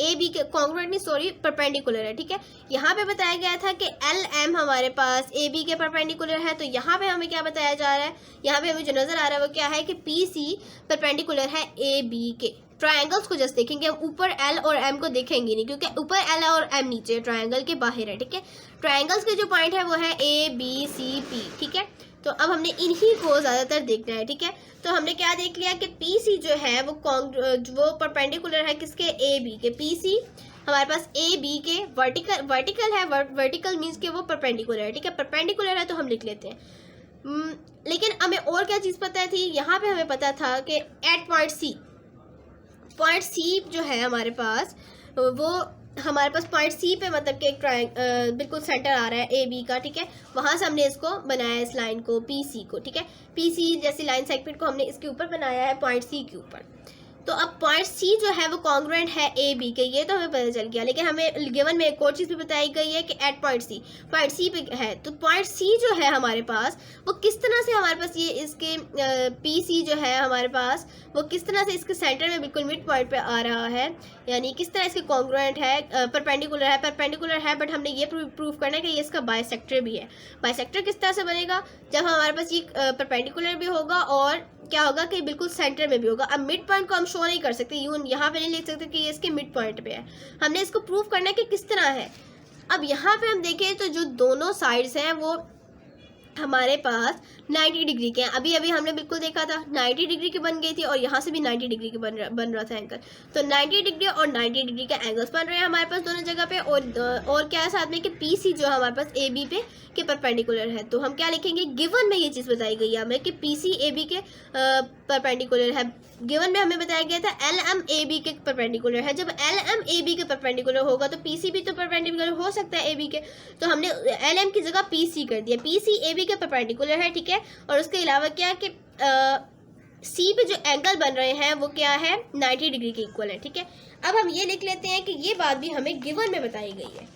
ए बी के कॉन्ग्रुएंट नहीं, सॉरी, परपेंडिकुलर है, ठीक है। यहाँ पे बताया गया था कि एल एम हमारे पास ए बी के परपेंडिकुलर है, तो यहाँ पे हमें क्या बताया जा रहा है, यहाँ पे हमें जो नजर आ रहा है वो क्या है कि पी सी परपेंडिकुलर है ए बी के। ट्रायंगल्स को जस्ट देखेंगे, हम ऊपर एल और एम को देखेंगे नहीं, क्योंकि ऊपर एल और एम नीचे ट्रायंगल के बाहर है, ठीक है। ट्रायंगल्स के जो पॉइंट है वो है ए बी सी पी, ठीक है। तो अब हमने इन्हीं को ज़्यादातर देखना है, ठीक है। तो हमने क्या देख लिया कि पी सी जो है वो परपेंडिकुलर है किसके, ए बी के। पी सी हमारे पास ए बी के वर्टिकल है, वर्टिकल मीन्स के वो परपेंडिकुलर है, ठीक है, परपेंडिकुलर है तो हम लिख लेते हैं। लेकिन हमें और क्या चीज़ पता थी, यहाँ पे हमें पता था कि एट पॉइंट सी जो है हमारे पास, वो हमारे पास पॉइंट सी पे मतलब कि एक बिल्कुल सेंटर आ रहा है ए बी का, ठीक है, वहाँ से हमने इसको बनाया इस लाइन को पी सी को, ठीक है। पी सी जैसी लाइन सेगमेंट को हमने इसके ऊपर बनाया है पॉइंट सी के ऊपर। तो अब पॉइंट सी जो है वो कॉन्ग्रुएंट है ए बी के, ये तो हमें पता चल गया। लेकिन हमें गिवन में एक और चीज़ भी बताई गई है कि एट पॉइंट सी पे है। तो पॉइंट सी जो है हमारे पास वो किस तरह से हमारे पास ये इसके पी सी जो है हमारे पास वो किस तरह से इसके सेंटर में बिल्कुल मिड पॉइंट पे आ रहा है, यानी किस तरह इसके कॉन्ग्रुएंट है, परपेंडिकुलर है, बट हमने ये प्रूव करना है कि ये इसका बाइसेक्टर भी है। बाइसेक्टर किस तरह से बनेगा, जब हमारे पास ये परपेंडिकुलर भी होगा और क्या होगा कि बिल्कुल सेंटर में भी होगा। अब मिड पॉइंट को हम शो नहीं कर सकते, यूं यहाँ पे नहीं लिख सकते कि ये इसके मिड पॉइंट पे है, हमने इसको प्रूव करना है कि किस तरह है। अब यहाँ पे हम देखें तो जो दोनों साइड्स हैं वो हमारे पास 90 डिग्री के हैं। अभी अभी हमने बिल्कुल देखा था 90 डिग्री की बन गई थी और यहाँ से भी 90 डिग्री की बन रहा था एंगल। तो 90 डिग्री और 90 डिग्री के एंगल्स बन रहे हैं हमारे पास दोनों जगह पे। और क्या है साथ में कि पी सी जो हमारे पास ए बी पे के परपेंडिकुलर है। तो हम क्या लिखेंगे, गिवन में ये चीज़ बताई गई है हमें कि पी सी ए बी के परपेंडिकुलर है। गिवन में हमें बताया गया था एल एम ए बी के परपेंडिकुलर है। जब एल एम ए बी के परपेंडिकुलर होगा तो पी सी भी तो परपेंडिकुलर हो सकता है ए बी के, तो हमने एल एम की जगह पी सी कर दिया। पी सी ए बी के परपेंडिकुलर है, ठीक है। और उसके अलावा क्या कि सी पे जो एंगल बन रहे हैं वो क्या है, 90 डिग्री के इक्वल है, ठीक है। अब हम ये लिख लेते हैं कि ये बात भी हमें गिवन में बताई गई है।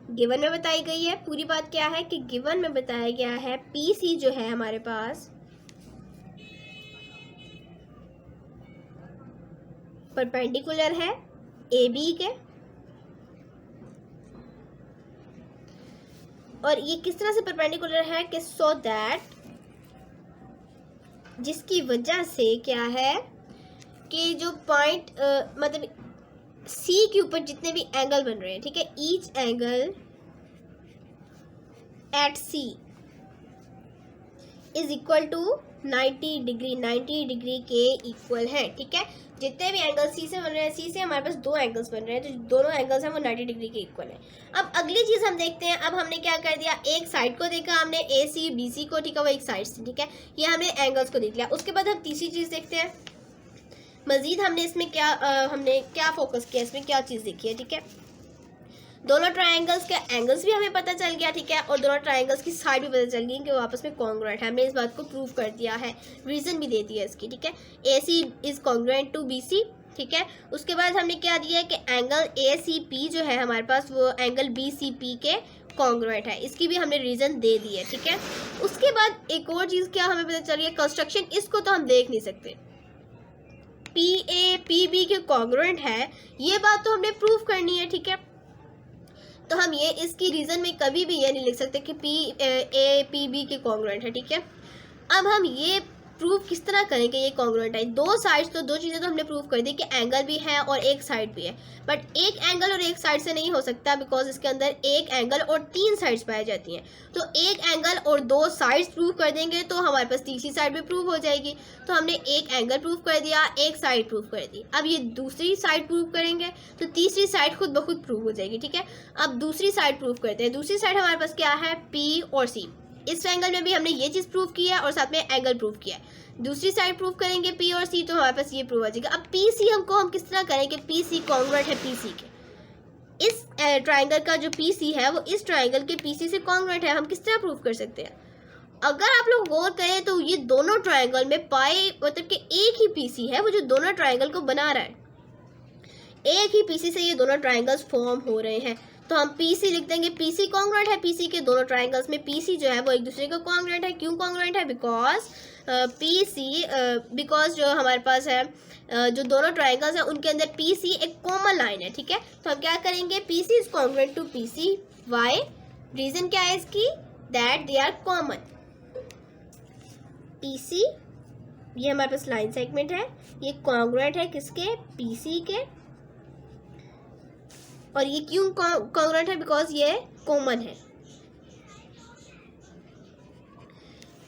गिवन में बताई गई है पूरी बात क्या है कि गिवन में बताया गया है पी सी जो है हमारे पास परपेंडिकुलर है ए बी के। और ये किस तरह से परपेंडिकुलर है कि सो दैट, जिसकी वजह से क्या है कि जो पॉइंट मतलब सी के ऊपर जितने भी एंगल बन रहे हैं, ठीक है, each angle at C is equal to 90 degree के इक्वल है, ठीक है। जितने भी एंगल सी से बन रहे हैं, सी से हमारे पास 2 एंगल्स बन रहे हैं, तो दोनों एंगल्स हैं वो 90 डिग्री के इक्वल है। अब अगली चीज़ हम देखते हैं। अब हमने क्या कर दिया, एक साइड को देखा हमने ए सी बी सी को, ठीक है, वो एक साइड से, ठीक है, ये हमने एंगल्स को देख लिया। उसके बाद हम तीसरी चीज़ देखते हैं मजीद। हमने इसमें क्या फोकस किया, इसमें क्या चीज़ देखी है, ठीक है। दोनों ट्रायंगल्स के एंगल्स भी हमें पता चल गया, ठीक है, और दोनों ट्रायंगल्स की साइड भी पता चल गई कि वो आपस में कॉन्ग्रुएंट है। हमने इस बात को प्रूव कर दिया है, रीज़न भी दे दिया इसकी, ठीक है। A C is congruent to B C, ठीक है। उसके बाद हमने क्या दिया कि एंगल ए सी पी जो है हमारे पास वो एंगल बी सी पी के कॉन्ग्रुएंट है, इसकी भी हमने रीज़न दे दी है, ठीक है। उसके बाद एक और चीज़ क्या हमें पता चल रही है, कंस्ट्रक्शन, इसको तो हम देख नहीं सकते, PA PB के कॉन्ग्रुएंट है, ये बात तो हमने प्रूव करनी है, ठीक है। तो हम ये इसकी रीज़न में कभी भी ये नहीं लिख सकते कि PA PB के कॉन्ग्रुएंट है, ठीक है। अब हम ये प्रूव किस तरह करेंगे ये कॉन्ग्रुएंट है, दो साइड्स, तो दो चीज़ें तो हमने प्रूव कर दी कि एंगल भी है और एक साइड भी है, बट एक एंगल और एक साइड से नहीं हो सकता, बिकॉज इसके अंदर एक एंगल और तीन साइड्स पाई जाती हैं। तो एक एंगल और दो साइड्स प्रूव कर देंगे तो हमारे पास तीसरी साइड भी प्रूव हो जाएगी। तो हमने एक एंगल प्रूव कर दिया, एक साइड प्रूव कर दी, अब ये दूसरी साइड प्रूव करेंगे तो तीसरी साइड खुद ब खुद प्रूव हो जाएगी, ठीक है। अब दूसरी साइड प्रूव करते हैं, दूसरी साइड हमारे पास क्या है, P और C। इस ट्रायंगल में भी हमने ये चीज़ प्रूव की है और साथ में एंगल प्रूव किया है। दूसरी साइड प्रूव करेंगे P और C, तो हमारे पास ये प्रूव हो जाएगा। अब PC हम किस तरह करेंगे, PC कॉन्ग्रुएंट है PC के, इस ट्रायंगल का जो PC है वो इस ट्रायंगल के PC से कॉन्ग्रुएंट है, हम किस तरह प्रूव कर सकते हैं। अगर आप लोग गौर करें तो ये दोनों ट्रायंगल में पाई मतलब कि एक ही PC है वो जो दोनों ट्रायंगल को बना रहा है, एक ही PC से ये दोनों ट्रायंगल्स फॉर्म हो रहे हैं। तो हम PC लिख देंगे, PC कॉन्ग्रुएंट है PC के दोनों ट्रायंगल्स में, PC जो है वो एक दूसरे का कॉन्ग्रुएंट है। क्यों कॉन्ग्रुएंट है, बिकॉज जो हमारे पास है जो दोनों ट्रायंगल्स हैं उनके अंदर PC एक कॉमन लाइन है, ठीक है। तो हम क्या करेंगे, PC is congruent to PC, why, reason क्या है इसकी, that they are common. PC ये हमारे पास लाइन सेगमेंट है, ये कॉन्ग्रुएंट है किसके, PC के, और ये क्यों कॉन्ग्रुएंट है, बिकॉज ये कॉमन है।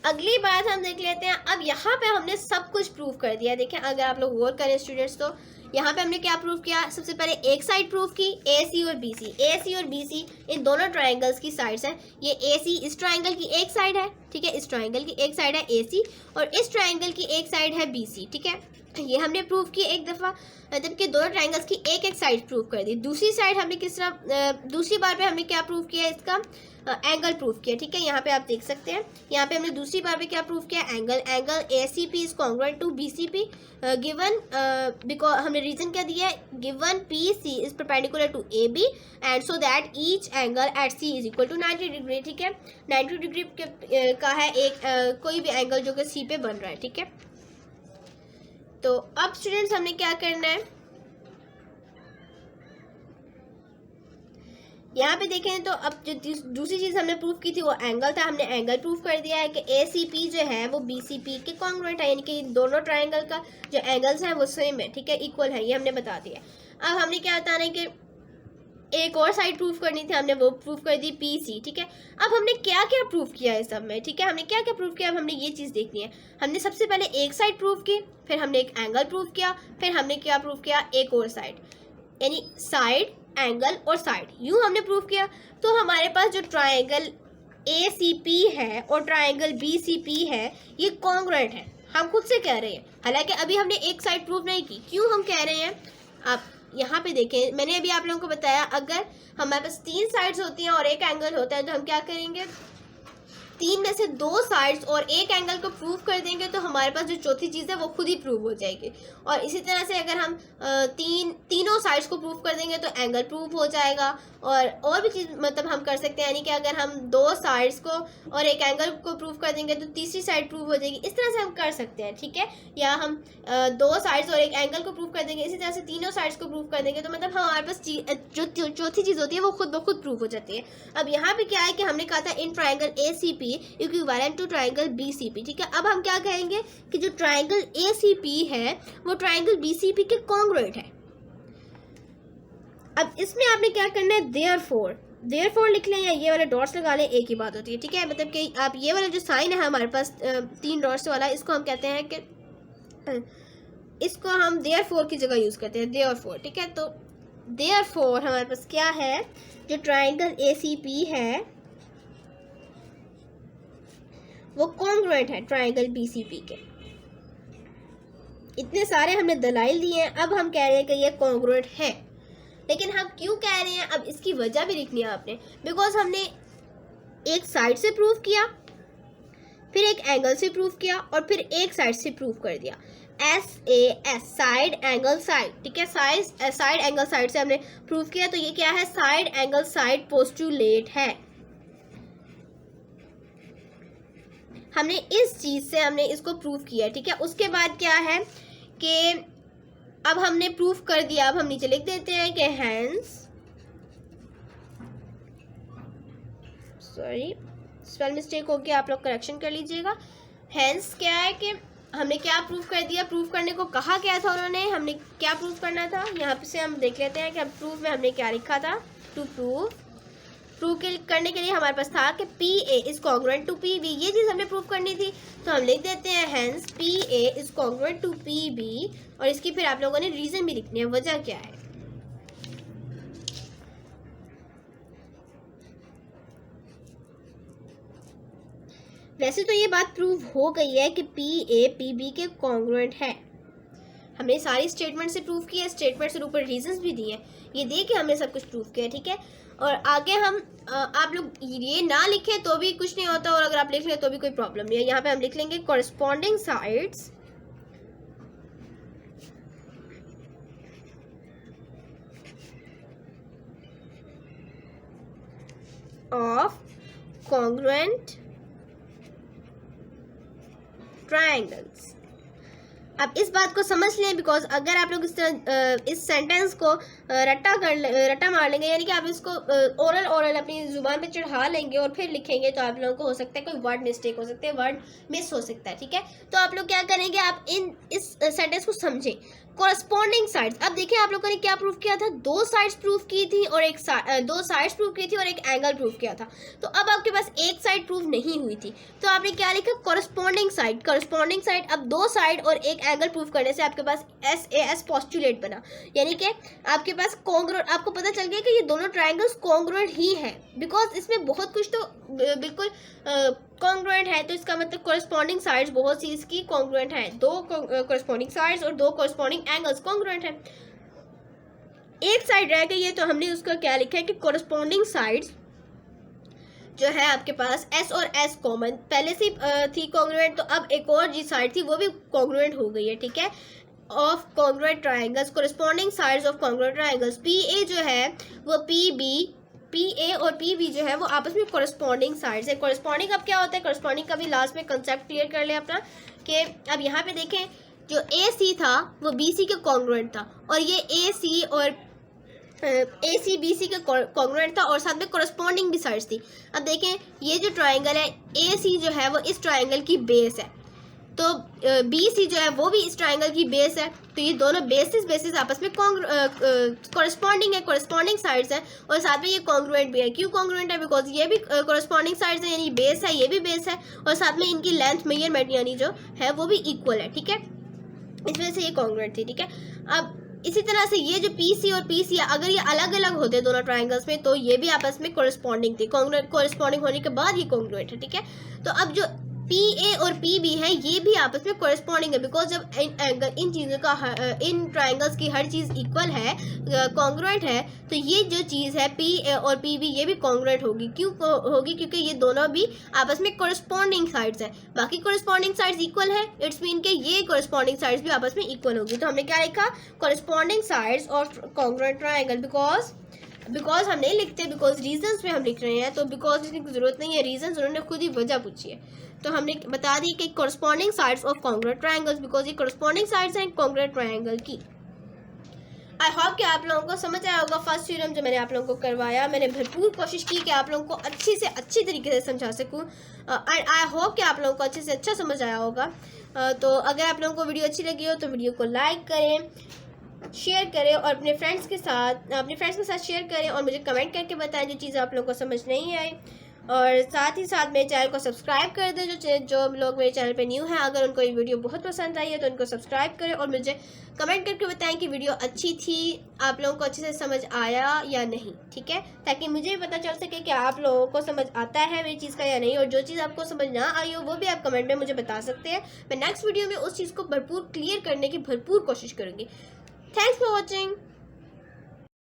अगली बात हम देख लेते हैं। अब यहाँ पे हमने सब कुछ प्रूव कर दिया। देखें अगर आप लोग गौर करें स्टूडेंट्स, तो यहाँ पे हमने क्या प्रूव किया, सबसे पहले एक साइड प्रूव की, AC और BC, AC और BC इन दोनों ट्रायंगल्स की साइड्स हैं। ये AC इस ट्रायंगल की एक साइड है, ठीक है, इस ट्रायंगल की एक साइड है AC, और इस ट्रायंगल की एक साइड है BC, ठीक है। ये हमने प्रूव की एक दफ़ा, मतलब कि दोनों ट्रायंगल्स की एक एक साइड प्रूव कर दी। दूसरी साइड हमने किस तरह, दूसरी बार पे हमने क्या प्रूव किया, इसका एंगल प्रूव किया, ठीक है। यहाँ पे आप देख सकते हैं, यहाँ पे हमने दूसरी बार पे क्या प्रूव किया, angle ACP is congruent to BCP given, because हमने रीजन क्या दिया है, given PC is perpendicular to AB and so that each angle at C is equal to 90 degree, ठीक है। 90 डिग्री का है एक कोई भी एंगल जो कि C पे बन रहा है, ठीक है। तो अब स्टूडेंट्स हमने क्या करना है, यहाँ पे देखें तो अब जो दूसरी चीज़ हमने प्रूव की थी वो एंगल था, हमने एंगल प्रूव कर दिया है कि ACP जो है वो BCP के कॉन्ग्रुएंट है, यानी कि दोनों ट्रायंगल का जो एंगल्स हैं वो सेम है, ठीक है, इक्वल है, ये हमने बता दिया। अब हमने क्या बताना है कि एक और साइड प्रूव करनी थी, हमने वो प्रूव कर दी PC, ठीक है। अब हमने क्या क्या प्रूव किया है सब में, ठीक है, हमने क्या क्या प्रूव किया, अब हमने ये चीज़ देखनी है। हमने सबसे पहले एक साइड प्रूव की, फिर हमने एक एंगल प्रूव किया, फिर हमने क्या प्रूव किया, एक और साइड, यानी साइड, एंगल और साइड, यूं हमने प्रूव किया। तो हमारे पास जो ट्रायंगल ACP है और ट्रायंगल BCP है ये कॉन्ग्रुएंट है, हम खुद से कह रहे हैं। हालांकि अभी हमने एक साइड प्रूव नहीं की, क्यों हम कह रहे हैं, आप यहाँ पे देखें, मैंने अभी आप लोगों को बताया अगर हमारे पास तीन साइड्स होती हैं और एक एंगल होता है तो हम क्या करेंगे, तीन में से दो साइड्स और एक एंगल को प्रूव कर देंगे तो हमारे पास जो चौथी चीज़ है वो खुद ही प्रूव हो जाएगी। और इसी तरह से अगर हम तीनों साइड्स को प्रूव कर देंगे तो एंगल प्रूव हो जाएगा। और भी चीज़ मतलब हम कर सकते हैं, यानी कि अगर हम दो साइड्स को और एक एंगल को प्रूव कर देंगे तो तीसरी साइड प्रूव हो जाएगी। इस तरह से हम कर सकते हैं, ठीक है। या हम दो साइड्स और एक एंगल को प्रूव कर देंगे, इसी तरह से तीनों साइड्स को प्रूव कर देंगे तो मतलब हमारे पास जो चौथी चीज़ होती है वो खुद ब खुद प्रूव हो जाती है। अब यहाँ पे क्या है कि हमने कहा था in triangle ACP equivalent to triangle BCP, ठीक है। अब हम क्या कहेंगे कि जो ट्राइंगल ACP है वो ट्राइंगल BCP के कॉन्ग्रुएंट है। अब इसमें आपने क्या करना है, देयरफॉर लिख लें या ये वाले डॉट्स लगा लें, एक ही बात होती है, ठीक है। मतलब कि आप ये वाला जो साइन है हमारे पास तीन डॉट्स वाला, इसको हम कहते हैं कि इसको हम देयरफॉर की जगह यूज़ करते हैं, देयरफॉर, ठीक है। तो देयरफॉर हमारे पास क्या है, जो ट्राइंगल ACP है वो कॉन्ग्रुएंट है ट्राइंगल BCP के। इतने सारे हमने दलाइल दिए हैं, अब हम कह रहे हैं कि ये कॉन्ग्रुएंट है। लेकिन हम क्यों कह रहे हैं, अब इसकी वजह भी लिखनी है आपने। बिकॉज हमने एक साइड से प्रूव किया, फिर एक एंगल से प्रूव किया और फिर एक साइड से प्रूव कर दिया। SAS साइड एंगल साइड, ठीक है। साइड एंगल साइड से हमने प्रूव किया, तो ये क्या है, साइड एंगल साइड पोस्टुलेट है, हमने इस चीज़ से हमने इसको प्रूव किया, ठीक है। उसके बाद क्या है कि अब हमने प्रूफ कर दिया, अब हम नीचे लिख देते हैं कि हैंस, सॉरी स्पेल मिस्टेक हो गया, आप लोग करेक्शन कर लीजिएगा। हैंस क्या है कि हमने क्या प्रूफ कर दिया, प्रूफ करने को कहा क्या था उन्होंने, हमने क्या प्रूफ करना था, यहाँ पे से हम देख लेते हैं कि अब प्रूफ में हमने क्या लिखा था। टू प्रूफ करने के लिए हमारे पास था कि P A is congruent to P B, ये चीज़ हमने प्रूफ करनी थी, तो हम लिख देते हैं hence P A is congruent to P B, और इसकी फिर आप लोगों ने रीज़न भी लिखनी है, वजह क्या है। वैसे तो ये बात प्रूव हो गई है कि पी ए पी बी के कॉन्ग्रुएंट है, हमने सारी स्टेटमेंट से प्रूव किया, स्टेटमेंट से ऊपर रीजंस भी दिए, ये दे के हमने सब कुछ प्रूव किया, ठीक है। और आगे हम आप लोग ये ना लिखें तो भी कुछ नहीं होता, और अगर आप लिख लें तो भी कोई प्रॉब्लम नहीं है। यहाँ पे हम लिख लेंगे corresponding sides of congruent triangles. अब इस बात को समझ लें, बिकॉज अगर आप लोग इस तरह इस सेंटेंस को रट्टा मार लेंगे, यानी कि आप इसको ओरल अपनी जुबान पे चढ़ा लेंगे और फिर लिखेंगे, तो आप लोगों को हो सकता है कोई वर्ड मिस्टेक हो सकते हैं, वर्ड मिस हो सकता है, ठीक है। तो आप लोग क्या करेंगे, आप इस सेंटेंस को समझें। कॉरेस्पॉन्डिंग साइड्स, अब देखिए आप लोगों ने क्या प्रूफ किया था, दो साइड्स प्रूफ की थी और दो साइड्स प्रूफ की थी और एक एंगल प्रूफ किया था। तो अब आपके पास एक साइड प्रूफ नहीं हुई थी, तो आपने क्या लिखा, कॉरेस्पॉन्डिंग साइड। कॉरेस्पॉन्डिंग साइड, अब दो साइड और एक एंगल प्रूफ करने से आपके पास SAS पोस्टुलेट बना, यानी कि आपके पास कॉन्ग्रुएंट, आपको पता चल गया कि ये दोनों ट्रायंगल्स कॉन्ग्रुएंट ही हैं, बिकॉज इसमें बहुत कुछ तो बिल्कुल कॉन्ग्रुएंट है, तो इसका मतलब कॉरेस्पॉन्डिंग साइड्स बहुत सी इसकी कॉन्ग्रुएंट है, दो कॉरेस्पॉन्डिंग साइड्स और दो कॉरेस्पॉन्डिंग एंगल्स कॉन्ग्रुएंट है। एक साइड रह गई है, तो हमने उसका क्या लिखा है कि कॉरेस्पॉन्डिंग साइड्स जो है आपके पास S और S कॉमन पहले से थी कॉन्ग्रुएंट, तो अब एक और जी साइड थी वो भी कॉन्ग्रुएंट हो गई है, ठीक है। Of congruent triangles, corresponding sides of congruent triangles, PA जो है वो PA और PB जो है वो आपस में कॉरेस्पॉन्डिंग साइड्स है। कॉरेस्पॉन्डिंग अब क्या होता है, कॉरेस्पॉन्डिंग का भी लास्ट में कंसेप्ट क्लियर कर लें अपना, कि अब यहाँ पे देखें जो AC था वो BC के कॉन्ग्रुएंट था, और ये AC और AC BC के कॉन्ग्रुएंट था, और साथ में कॉरेस्पॉन्डिंग भी साइड्स थी। अब देखें ये जो ट्रायंगल है AC जो है वो इस ट्रायंगल की बेस है, तो BC जो है वो भी इस ट्रायंगल की बेस है, तो ये दोनों बेसिस आपस में कॉरेस्पॉन्डिंग है, कॉरेस्पॉन्डिंग साइड्स है, और साथ में ये कॉन्ग्रुएंट भी है। क्यों कॉन्ग्रुएंट है, बिकॉज ये भी कॉरेस्पॉन्डिंग साइड्स है, यानी बेस है, ये भी बेस है, और साथ में इनकी लेंथ मेजरमेंट यानी जो है वो भी इक्वल है, ठीक है। इस वजह से ये कॉन्ग्रुएंट थी, ठीक है। अब इसी तरह से ये जो PC और PC है, अगर ये अलग अलग होते दोनों ट्रायंगल्स में, तो ये भी आपस में कॉरेस्पॉन्डिंग थी, कॉरेस्पॉन्डिंग होने के बाद ये कॉन्ग्रुएंट है, ठीक है। तो अब जो PA और PB है ये भी आपस में कॉरेस्पॉन्डिंग है, बिकॉज जब इन चीज़ों का इन ट्रायंगल्स की हर चीज़ इक्वल है, कॉन्ग्रुएंट है, तो ये जो चीज़ है PA और PB ये भी कॉन्ग्रुएंट होगी। क्यों होगी, क्योंकि ये दोनों भी आपस में कॉरेस्पॉन्डिंग साइड्स है, बाकी कॉरेस्पॉन्डिंग साइड्स इक्वल है, इट्स मीन के ये कॉरेस्पॉन्डिंग साइड्स भी आपस में इक्वल होगी। तो हमने क्या लिखा, corresponding sides of congruent triangle, because हम नहीं लिखते, बिकॉज रीजंस में हम लिख रहे हैं, तो बिकॉज की जरूरत नहीं है, रीजंस उन्होंने खुद ही वजह पूछी है, तो हमने बता दी कि corresponding sides of congruent triangles, because ये कॉरेस्पॉन्डिंग साइड्स हैं कॉन्ग्रुएंट ट्रायंगल की। आई होप कि आप लोगों को समझ आया होगा फर्स्ट थ्योरम जो मैंने आप लोगों को करवाया। मैंने भरपूर कोशिश की कि आप लोगों को अच्छी से अच्छी तरीके से समझा सकूँ, एंड आई होप कि आप लोगों को अच्छे से अच्छा समझ आया होगा। तो अगर आप लोगों को वीडियो अच्छी लगी हो तो वीडियो को लाइक करें, शेयर करें, और अपने फ्रेंड्स के साथ शेयर करें, और मुझे कमेंट करके बताएं जो चीज़ आप लोगों को समझ नहीं आई, और साथ ही साथ मेरे चैनल को सब्सक्राइब कर दें। जो लोग मेरे चैनल पे न्यू हैं, अगर उनको ये वीडियो बहुत पसंद आई है तो उनको सब्सक्राइब करें, और मुझे कमेंट करके बताएं कि वीडियो अच्छी थी, आप लोगों को अच्छे से समझ आया या नहीं, ठीक है, ताकि मुझे भी पता चल सके कि आप लोगों को समझ आता है मेरी चीज़ का या नहीं, और जो चीज़ आपको समझ ना आई हो वो भी आप कमेंट में मुझे बता सकते हैं। मैं नेक्स्ट वीडियो में उस चीज़ को भरपूर क्लियर करने की भरपूर कोशिश करूँगी। Thanks for watching.